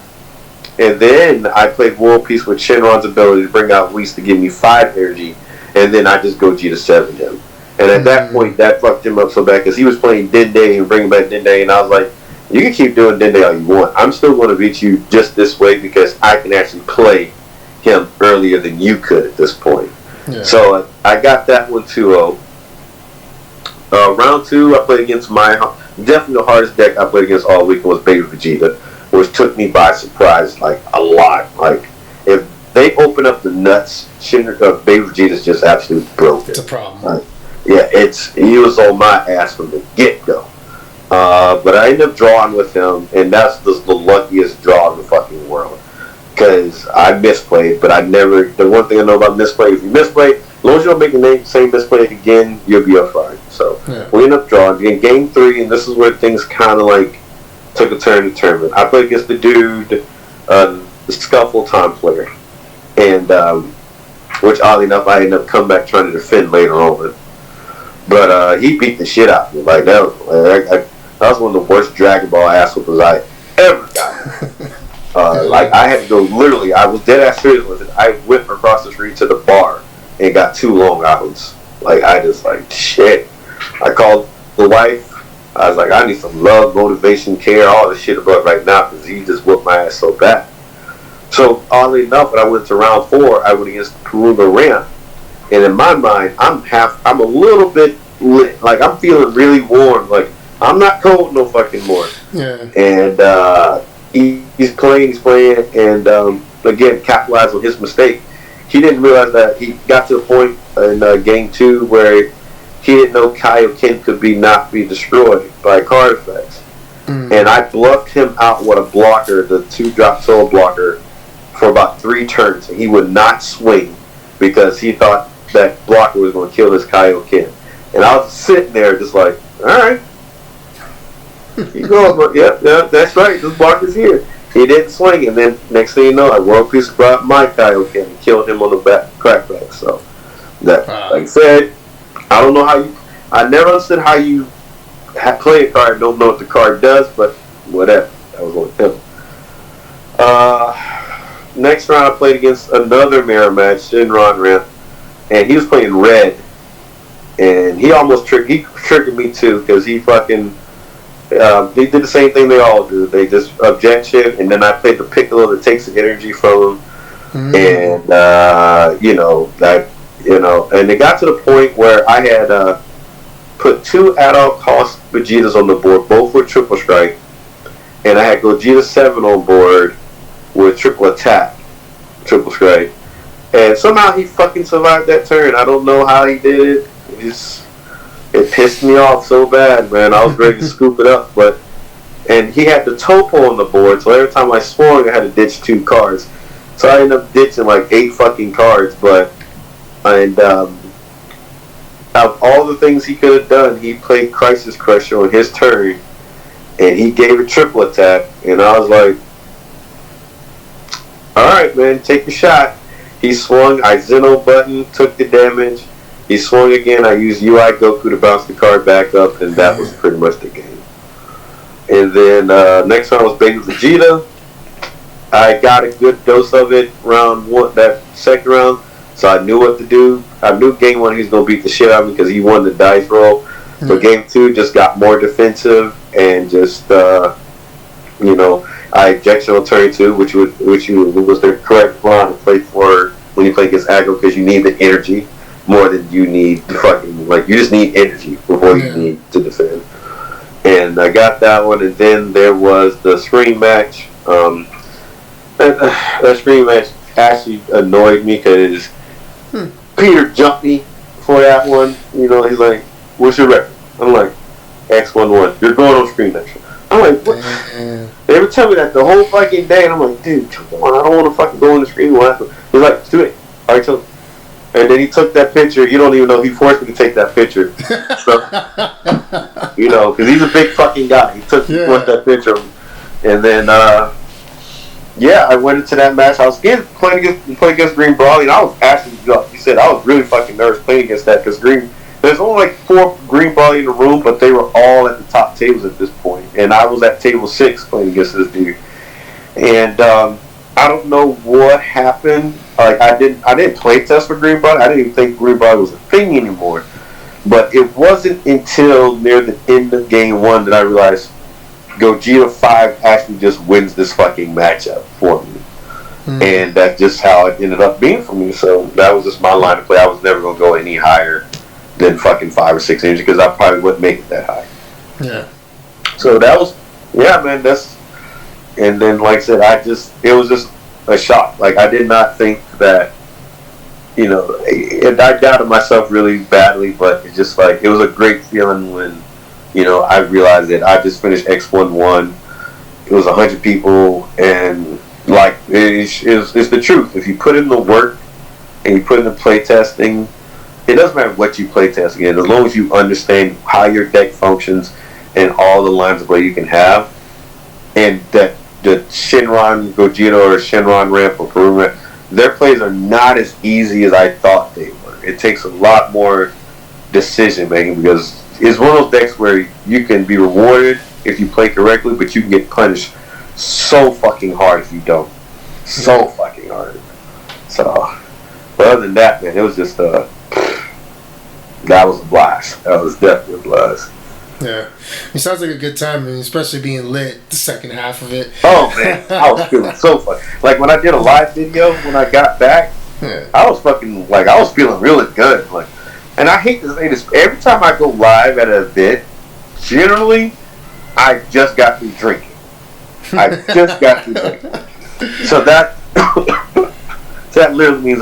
and then I played World Peace with Shinron's ability to bring out Whis to give me 5 energy, and then I just Gogeta 7 him. And at that point, that fucked him up so bad because he was playing Dende and bringing back Dende, and I was like, you can keep doing Dende all you want. I'm still going to beat you just this way because I can actually play him earlier than you could at this point. Yeah. So I got that one 2-0. Round 2, I played against definitely the hardest deck I played against all week was Baby Vegeta, which took me by surprise, like, a lot. Like, if they open up the nuts, Baby Vegeta's just absolutely broken. It's a problem. Like, yeah, he was on my ass from the get-go. But I ended up drawing with him, and that's the luckiest draw in the fucking world. Because I misplayed, but the one thing I know about misplay, if you misplay, as long as you don't make the same misplay again, you'll be fine. So we ended up drawing. In game 3, and this is where things kind of like took a turn to tournament. I played against the dude, the Scuffle Time player, and which oddly enough I ended up coming back trying to defend later on. But he beat the shit out of me. Like that was one of the worst Dragon Ball ass whoopers I ever got. Like I had to go literally. I was dead ass serious with it. I went across the street to the bar and got 2 Long Islands. Like I just shit. I called the wife. I was like, I need some love, motivation, care, all this shit about right now because he just whooped my ass so bad. So oddly enough, when I went to round 4, I went against Peruna Ramp, and in my mind, I'm a little bit lit. Like I'm feeling really warm. Like I'm not cold no fucking more. Yeah. And he's playing, and again, capitalized on his mistake. He didn't realize that he got to the point in game 2 where he didn't know Kaioken could not be destroyed by card effects. And I bluffed him out with a blocker, the 2-drop soul blocker, for about 3 turns. And he would not swing because he thought that blocker was going to kill his Kaioken. And I was sitting there just like, alright. Keep going, but yep, that's right, this blocker's here. He didn't swing, and then next thing you know, I World Peace brought my Kaioken and killed him on the crackback. So, like I said, I don't know I never understood how you play a card and don't know what the card does, but whatever. That was on him. Next round I played against another mirror match, Shinron Ramp, and he was playing red. And he almost triggered me too, because he fucking They did the same thing they all do. They just objection, and then I played the Piccolo that takes the energy from him, and and it got to the point where I had put 2 adult cost Vegetas on the board, both with triple strike, and I had Gogeta 7 on board with triple attack, triple strike, and somehow he fucking survived that turn. I don't know how he did it. It pissed me off so bad, man. I was ready to scoop it up, and he had the topo on the board, so every time I swung, I had to ditch 2 cards. So I ended up ditching like 8 fucking cards, out of all the things he could have done, he played Crisis Crusher on his turn, and he gave a triple attack, and I was like, alright, man, take your shot. He swung, I Zeno button, took the damage. He swung again, I used UI Goku to bounce the card back up, and that was pretty much the game. And then next round was Baby Vegeta. I got a good dose of it round 1, that second round, so I knew what to do. I knew game 1 he was going to beat the shit out of me because he won the dice roll. So game 2 just got more defensive and just, I ejection on turn 2, which was the correct line to play for when you play against aggro, because you need the energy more than you need the fucking, you just need energy before you need to defend. And I got that one, and then there was the screen match. That screen match actually annoyed me because Peter jumped me for that one. He's like, what's your record? I'm like, X11. You're going on screen match. I'm like, what? They would tell me that the whole fucking day, and I'm like, dude, come on, I don't want to fucking go on the screen. What happened? He's like, do it. All right, tell him. And then he took that picture. You don't even know. He forced me to take that picture. So, because he's a big fucking guy. He forced that picture. And then, I went into that match. I was playing against Green Brawly, and I was actually, you said, I was really fucking nervous playing against that because there's only like 4 Green Brawly in the room, but they were all at the top tables at this point. And I was at table 6 playing against this dude. And I don't know what happened. I didn't play test for Green Brawly. I didn't even think Green Brawly was a thing anymore. But it wasn't until near the end of game 1 that I realized Gogeta 5 actually just wins this fucking matchup for me. And that's just how it ended up being for me. So that was just my line of play. I was never going to go any higher than fucking 5 or 6 inches because I probably wouldn't make it that high. Yeah. So that was, man, and then like I said, it was just a shock. I did not think that, I doubted myself really badly, but it's just it was a great feeling when, I realized that I just finished X11. It was 100 people, and it's the truth. If you put in the work and you put in the play testing, it doesn't matter what you play test again, as long as you understand how your deck functions and all the lines of play you can have, and that the Shenron Gogeta or Shenron Ramp or Peru Ramp, their plays are not as easy as I thought they were. It takes a lot more decision making because it's one of those decks where you can be rewarded if you play correctly, but you can get punished so fucking hard if you don't. So fucking hard. So, but other than that, man, it was just that was a blast. That was definitely a blast. Yeah, it sounds like a good time, especially being lit the second half of it. Oh man, I was feeling so fun. When I did a live video when I got back, I was fucking I was feeling really good. And I hate to say this, every time I go live at an event, generally, I just got through drinking. So that literally means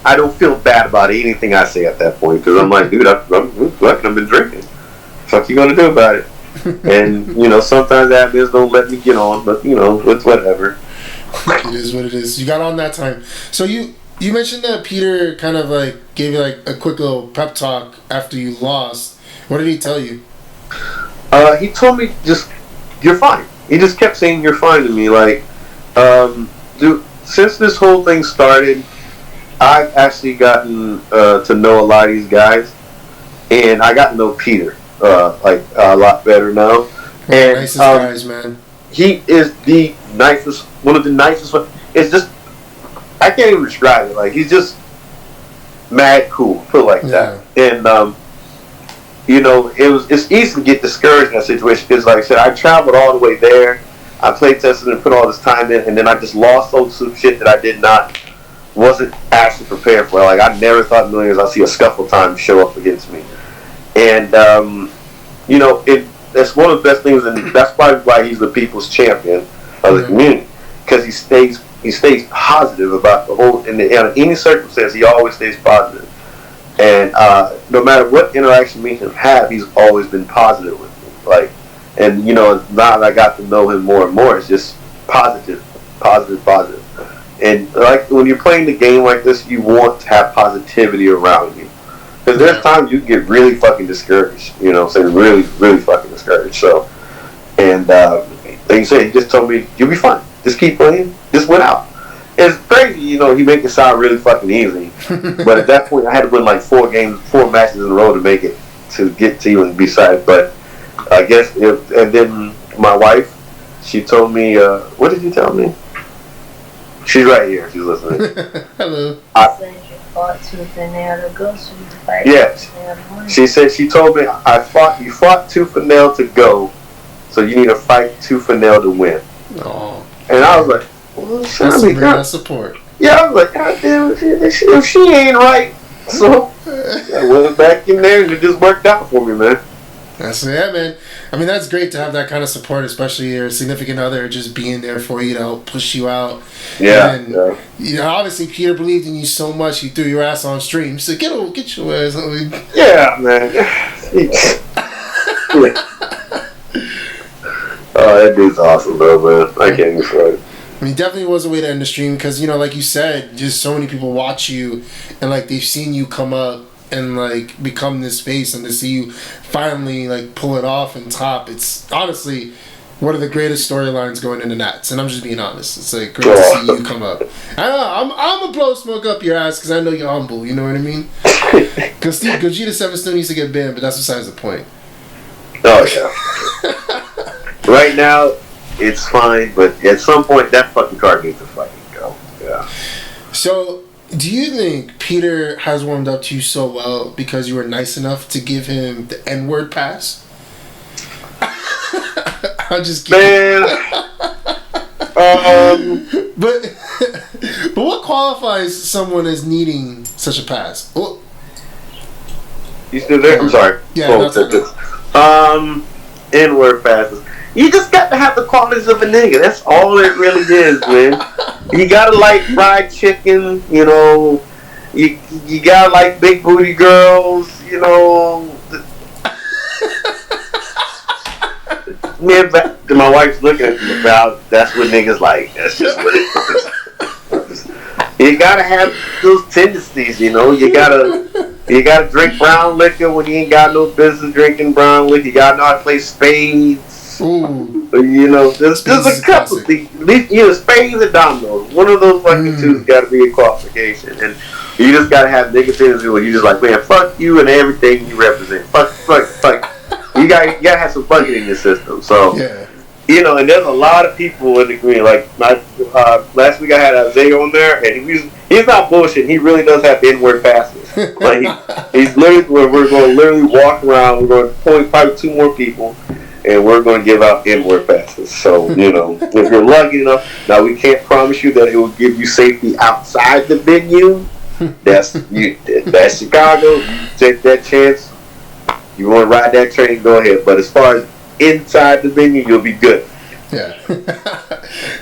I don't feel bad about anything I say at that point because I'm like, dude, I've been drinking. Fuck you gonna do about it? And sometimes admins don't let me get on, but it's whatever. It is what it is. You got on that time. So you mentioned that Peter kind of gave you a quick little pep talk after you lost. What did he tell you? He told me just you're fine. He just kept saying you're fine to me. Dude, since this whole thing started, I've actually gotten to know a lot of these guys, and I got to know Peter a lot better now. And nicest guys, man. He is the nicest, one of the nicest ones. It's just, I can't even describe it. He's just mad cool, put it like that. And it's easy to get discouraged in that situation because, like I said, I traveled all the way there. I play tested and put all this time in, and then I just lost some shit that wasn't actually prepared for. Like, I never thought in millions I'd see a scuffle time show up against me. And, that's one of the best things, and that's probably why he's the people's champion of the community, because he stays positive about the whole, in any circumstance, he always stays positive. And no matter what interaction me and him have, he's always been positive with me. Like, and now that I got to know him more and more, it's just positive. And like when you're playing the game like this, you want to have positivity around you. Because there's times you get really fucking discouraged. Really, really fucking discouraged. So, and like you said, he just told me, you'll be fine. Just keep playing. Just win out. It's crazy, he make it sound really fucking easy. But at that point, I had to win like 4 matches in a row to make it, to get to even be side. But I guess, and then my wife, she told me, what did you tell me? She's right here. She's listening. Hello. Fought tooth and nail to go, so you fight. Yes. She told me, you fought tooth and nail to go, so you need to fight tooth and nail to win. Oh. And I was like, well, that's some real support. Yeah, I was like, God damn, if she ain't right. So I went back in there and it just worked out for me, man. That's it, man. I mean, that's great to have that kind of support, especially your significant other just being there for you to help push you out. Yeah. And, obviously, Peter believed in you so much, he threw your ass on stream. He said, get your ass. Yeah, man. Oh, that dude's awesome, though, man. I can't even front. I mean, definitely was a way to end the stream because, like you said, just so many people watch you and, like, they've seen you come up and, like, become this face, and to see you finally, like, pull it off and top. It's honestly one of the greatest storylines going into Nats, and I'm just being honest. It's, like, great to see you come up. I know, I'm going to blow smoke up your ass because I know you're humble, you know what I mean? Because Gogeta 7 still needs to get banned, but that's besides the point. Oh, yeah. Right now, it's fine, but at some point, that fucking card needs to fucking go. Yeah. So, do you think Peter has warmed up to you so well because you were nice enough to give him the N-word pass? I'm just kidding. Man. But what qualifies someone as needing such a pass? Well, you still there? I'm sorry. Yeah. N-word passes. You just got to have the qualities of a nigga. That's all it really is, man. You gotta like fried chicken, You gotta like big booty girls, My wife's looking at me about, that's what niggas like. That's just what it is. You gotta have those tendencies, You gotta drink brown liquor when you ain't got no business drinking brown liquor. You gotta know how to play spades. Ooh. There's a couple things. Spades and dominoes. One of those fucking two's got to be a qualification, and you just gotta have nigga tendencies where you just like, man, fuck you and everything you represent. Fuck. You gotta have some fucking in your system. So, and there's a lot of people in the community. Like last week, I had Isaiah on there, and he's not bullshit. He really does have N-word passes. Like he's literally, we're going to literally walk around. We're going to point probably 2 more people. And we're going to give out N-word passes. So, if you're lucky enough, now we can't promise you that it will give you safety outside the venue. That's Chicago. You take that chance. You want to ride that train, go ahead. But as far as inside the venue, you'll be good. Yeah.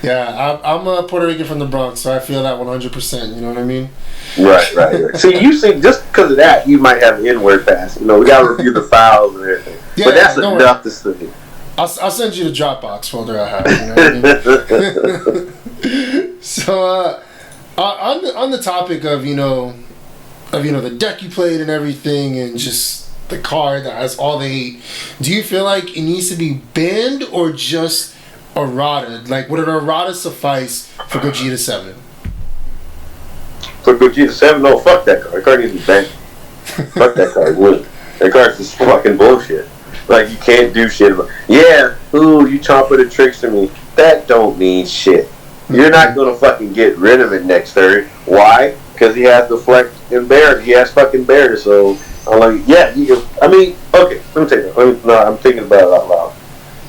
Yeah, I'm a Puerto Rican from the Bronx, so I feel that 100%, you know what I mean? Right. See, you see, just because of that, you might have an N-word pass. We got to review the files and everything. Yeah, but that's enough to see. I'll send you the Dropbox folder I have, you know what I mean? So, on the topic of, the deck you played and everything, and just the card that has all the hate, do you feel like it needs to be banned or just errata? Like, would an errata suffice for Gogeta 7? For Gogeta 7? No, fuck that card. That card needs to be banned. Fuck that card. That card's just fucking bullshit. Like, you can't do shit about, you chomper the tricks to me. That don't mean shit. You're not gonna fucking get rid of it next turn. Why? Because he has deflect and barrier. He has fucking barrier, so I'm like, yeah, I mean, okay, let me take it. No, I'm thinking about it out loud.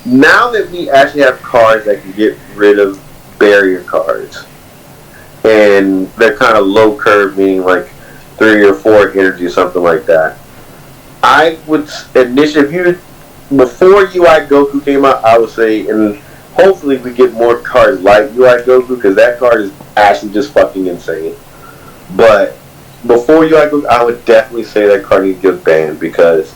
Now that we actually have cards that can get rid of barrier cards, and they're kind of low curve, meaning like 3 or 4 energy or something like that, I would initially, before UI Goku came out, I would say, and hopefully we get more cards like UI Goku, because that card is actually just fucking insane. But before UI Goku, I would definitely say that card needs to get banned, because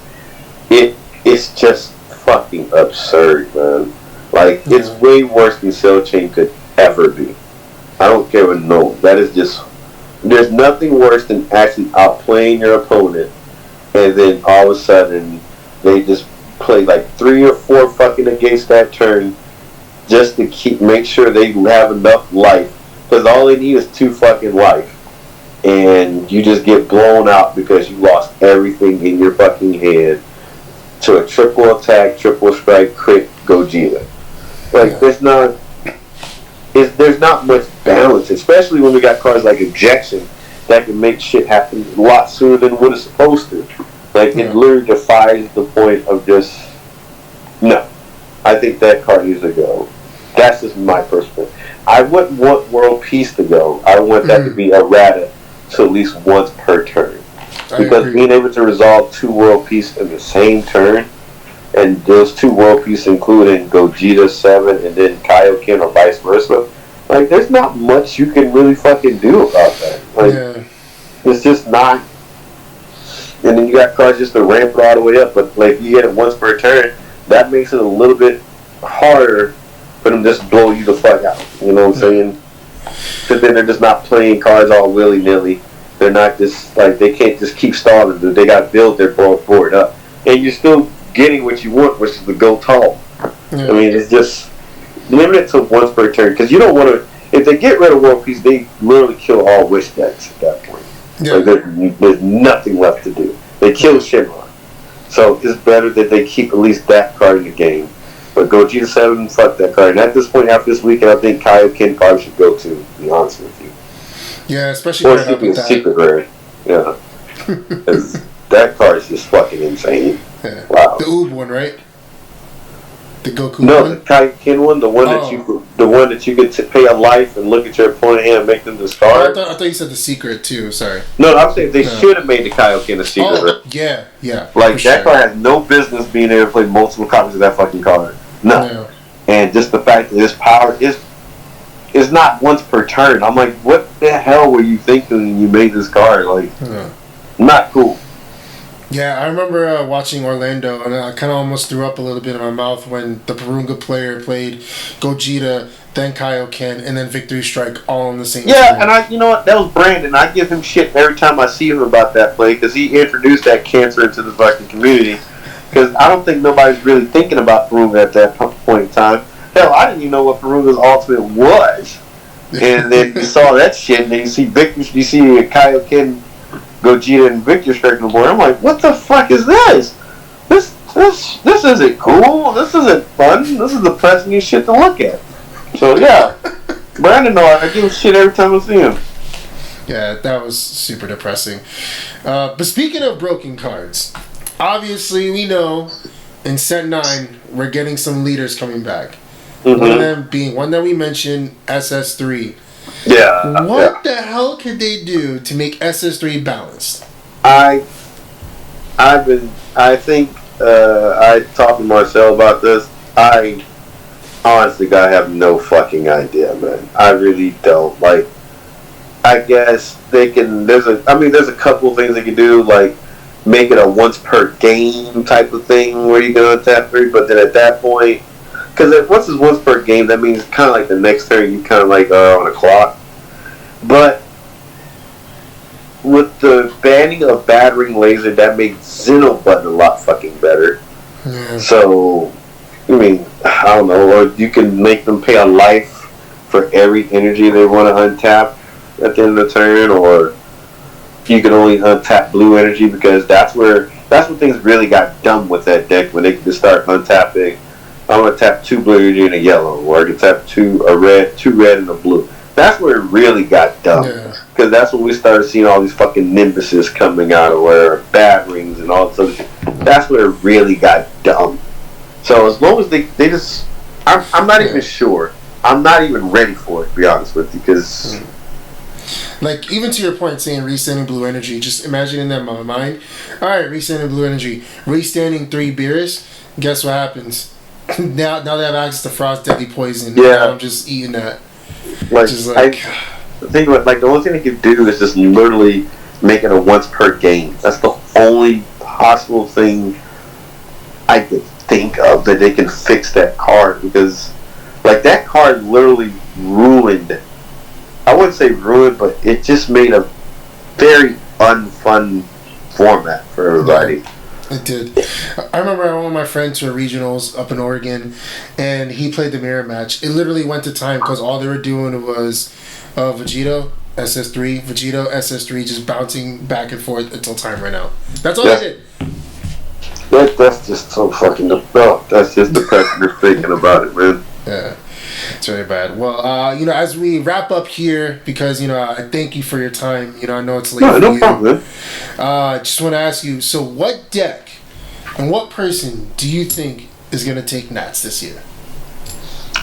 it's just fucking absurd, man. Like, it's way worse than Cell Chain could ever be. I don't care what no. That is just, there's nothing worse than actually outplaying your opponent, and then all of a sudden they just play like 3 or 4 fucking against that turn just to make sure they have enough life, because all they need is 2 fucking life, and you just get blown out because you lost everything in your fucking head to a triple attack, triple strike, crit Gogeta. Like, there's not much balance, especially when we got cards like Ejection that can make shit happen a lot sooner than what it's supposed to. Like, it literally defies the point of just, no. I think that card needs to go. That's just my perspective. I wouldn't want World Peace to go. I want that to be errata to at least once per turn. Because being able to resolve 2 World Peace in the same turn, and those 2 World Peace including Gogeta 7 and then Kaioken or vice versa, like, there's not much you can really fucking do about that. Like, it's just not. And then you got cards just to ramp it all the way up, but like, you get it once per turn, that makes it a little bit harder for them to just blow you the fuck out. You know what I'm saying? Because then they're just not playing cards all willy-nilly. They're not just, like, they can't just keep stalling. They got to build their board up. And you're still getting what you want, which is the go tall. I mean, it's just limit it to once per turn, because you don't want to. If they get rid of World Peace, they literally kill all wish decks at that point. Like, there's nothing left to do. They kill Shenron. So it's better that they keep at least that card in the game. But Gogeta 7, fuck that card. And at this point, after this weekend, I think Kaioken probably should go to be honest with you. Yeah, especially or secret rare. Yeah. That card is just fucking insane. Yeah. Wow. The Oob one, right? The Goku one? one? The Kaioken one, the one that you get to pay a life and look at your opponent and make them discard. I thought you said the secret too, sorry. No, I'm saying they should have made the Kaioken a secret. Yeah. Like, that card has no business being able to play multiple copies of that fucking card. No. Yeah. And just the fact that this power is not once per turn. I'm like, what the hell were you thinking when you made this card? Like, not cool. Yeah, I remember watching Orlando, and I kind of almost threw up a little bit in my mouth when the Purunga player played Gogeta, then Kaioken, and then Victory Strike all on the same screen. And you know what? That was Brandon. I give him shit every time I see him about that play, because he introduced that cancer into the fucking community. Because I don't think nobody's really thinking about Purunga at that point in time. Hell, I didn't even know what Purunga's ultimate was. And then you saw that shit, and then you see Kaioken, Gogeta, and Victor Strike on the board. I'm like, what the fuck is this? This isn't cool. This isn't fun. This is depressing as shit to look at. So yeah, Brandon, I give him shit every time I see him. Yeah, that was super depressing. But speaking of broken cards, obviously we know in Set 9 we're getting some leaders coming back. Mm-hmm. One of them being one that we mentioned, SS3. Yeah. What the hell could they do to make SS3 balanced? I talked to Marcel about this. I honestly have no fucking idea, man. I really don't. Like, I guess they can. There's a couple things they can do, like make it a once per game type of thing where you can untap 3. But then at that point, because once it's once per game, that means kind of like the next turn you kind of like are on a clock. But with the banning of Battering Laser, that makes Xeno Button a lot fucking better. Yeah. So, I mean, I don't know. Or you can make them pay a life for every energy they want to untap at the end of the turn, or you can only untap blue energy, because that's when things really got dumb with that deck, when they could just start untapping. I'm gonna tap 2 blue energy and a yellow, or I can tap 2 red and a blue. That's where it really got dumb. Because because that's when we started seeing all these fucking Nimbuses coming out, or bad rings and all this other shit. That's where it really got dumb. So as long as they just, I'm not even sure. I'm not even ready for it, to be honest with you, because. Like, even to your point, saying restanding blue energy, just imagining that in my mind. Alright, restanding blue energy. Restanding 3 beers, guess what happens? now they have access to Frost Deadly Poison. Yeah. I'm just eating that. Like, just like I think like the only thing they could do is just literally make it a once per game. That's the only possible thing I could think of that they can fix that card, because like that card literally ruined. I wouldn't say ruined, but it just made a very unfun format for everybody. It did. I remember one of my friends who were regionals up in Oregon, and he played the mirror match. It literally went to time because all they were doing was Vegito, SS3, Vegito, SS3, just bouncing back and forth until time ran out. That's all they did. That's just so fucking that's just depressing thinking about it, man. Yeah. It's very bad. Well, as we wrap up here, because, I thank you for your time. I know it's late for no you. problem. Just want to ask you, so what deck and what person do you think is going to take Nats this year?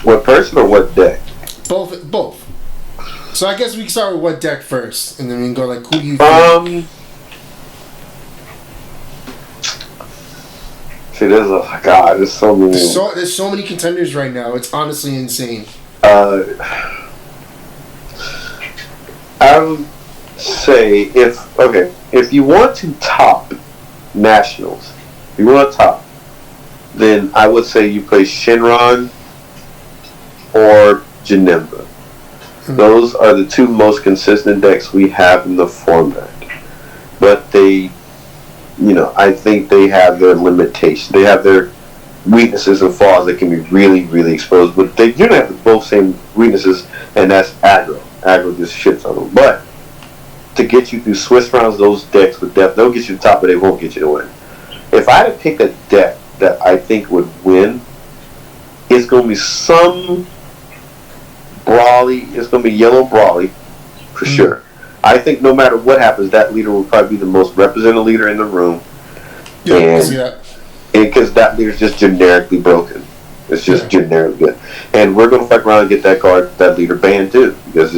What person or what deck? Both. So I guess we can start with what deck first, and then we can go like, who do you think? See, there's so many. There's so many contenders right now. It's honestly insane. I would say if you want to top nationals, then I would say you play Shinron or Janemba. Mm-hmm. Those are the 2 most consistent decks we have in the format. But they, I think they have their limitations. They have their weaknesses and flaws that can be really, really exposed. But they do have the both same weaknesses, and that's aggro. Aggro just shits on them. But to get you through Swiss rounds, those decks with depth, they'll get you to the top, but they won't get you to win. If I had to pick a deck that I think would win, it's going to be some Brawly. It's going to be yellow Brawly, for sure. I think no matter what happens, that leader will probably be the most represented leader in the room. Yeah, because that leader's just generically broken. It's just generically good. And we're going to fuck around and get that leader banned too. Because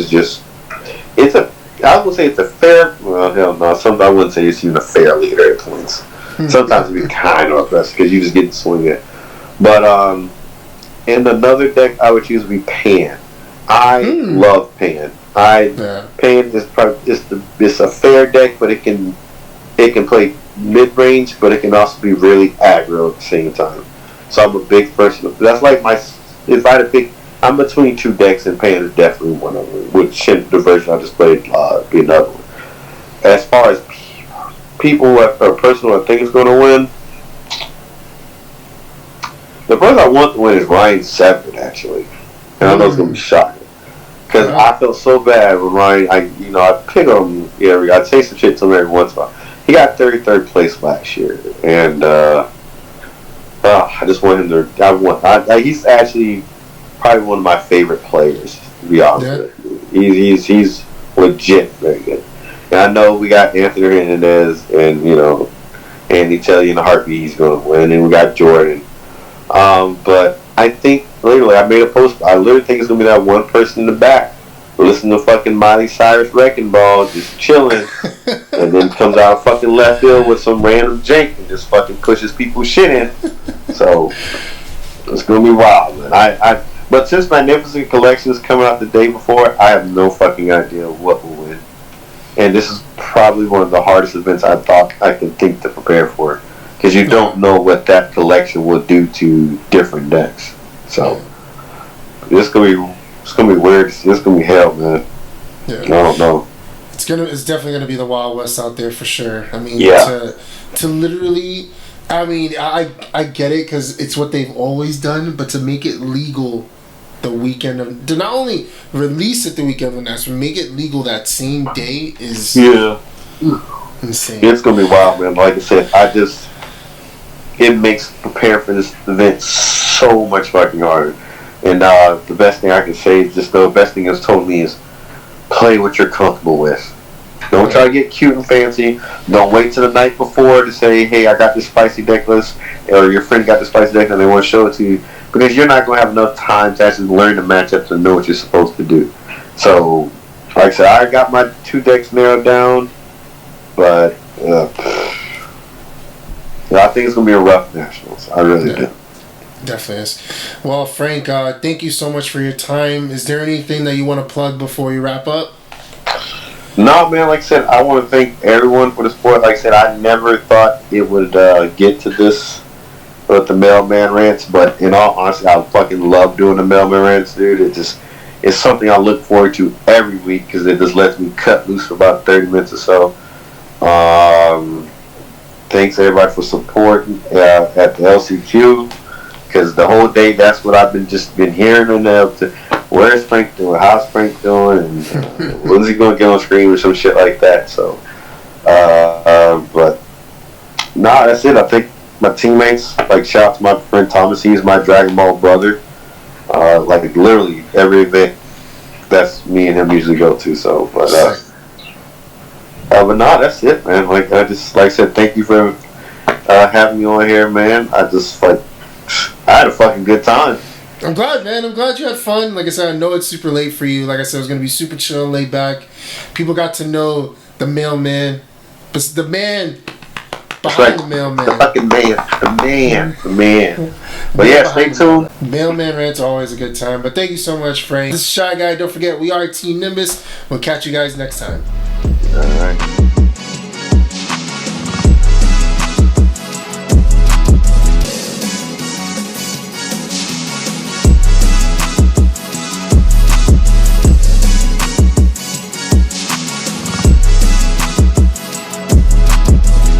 I would say it's a fair, well, hell no, I wouldn't say it's even a fair leader at points. Sometimes it'd be kind of oppressive because you just get to swing it. But, in another deck I would choose would be Pan. I love Pan. Pan is it's a fair deck, but it can play mid range, but it can also be really aggro at the same time. So I'm a big person. That's like if I had to pick, I'm between 2 decks, and Pan is definitely one of them. Which the version I just played be another one. As far as people or person who I think is going to win, the person I want to win is Ryan Severed, actually, and I know it's going to be shocking. Because I felt so bad when Ryan, I pick him, I'd say some shit to him every once in a while. He got 33rd place last year, and I just want him to. He's actually probably one of my favorite players, to be honest with you. He's legit very good. And I know we got Anthony Hernandez, and Andy tell you in a heartbeat he's going to win, and we got Jordan. But I think literally, I made a post. I literally think it's gonna be that one person in the back listening to fucking Miley Cyrus Wrecking Ball, just chilling, and then comes out of fucking left field with some random jank and just fucking pushes people's shit in. So it's gonna be wild, man. But since Magnificent Collection is coming out the day before, I have no fucking idea what will win. And this is probably one of the hardest events I thought I can think to prepare for, because you don't know what that collection will do to different decks. So it's gonna be weird. It's gonna be hell, man. Yeah. I don't know. It's definitely gonna be the Wild West out there for sure. I mean, to literally, I mean, I get it because it's what they've always done, but to make it legal the weekend of, to not only release it the weekend of Nats, but make it legal that same day is insane. It's gonna be wild, man. Like I said, it makes preparing for this event so much fucking harder. And the best thing I can say is just the best thing it's told me is play what you're comfortable with. Don't try to get cute and fancy. Don't wait till the night before to say, hey, I got this spicy deck list, or your friend got this spicy deck and they want to show it to you, because you're not going to have enough time to actually learn the matchup to know what you're supposed to do. So, like I said, I got my 2 decks narrowed down, but I think it's going to be a rough Nationals. I really do. Definitely is. Well, Frank, thank you so much for your time. Is there anything that you want to plug before you wrap up? No, man, like I said, I want to thank everyone for the support. Like I said, I never thought it would get to this with the Mailman rants, but in all honesty, I fucking love doing the Mailman rants, dude. It's something I look forward to every week because it just lets me cut loose for about 30 minutes or so. Thanks everybody for supporting at the LCQ, because the whole day that's what I've been hearing and where's Frank doing? How's Frank doing? And when's he going to get on screen or some shit like that? So, but nah, that's it. I think my teammates, like, shout out to my friend Thomas. He's my Dragon Ball brother. Like, literally every event, that's me and him usually go to. So, but nah, that's it, man. Like I said, thank you for having me on here, man. I had a fucking good time. I'm glad, man. I'm glad you had fun. Like I said, I know it's super late for you. Like I said, it was going to be super chill, laid back. People got to know the Mailman. But the man behind the Mailman. The fucking man. The man. But yeah, stay tuned. Mailman rants are always a good time. But thank you so much, Frank. This is Shy Guy. Don't forget, we are Team Nimbus. We'll catch you guys next time. All right.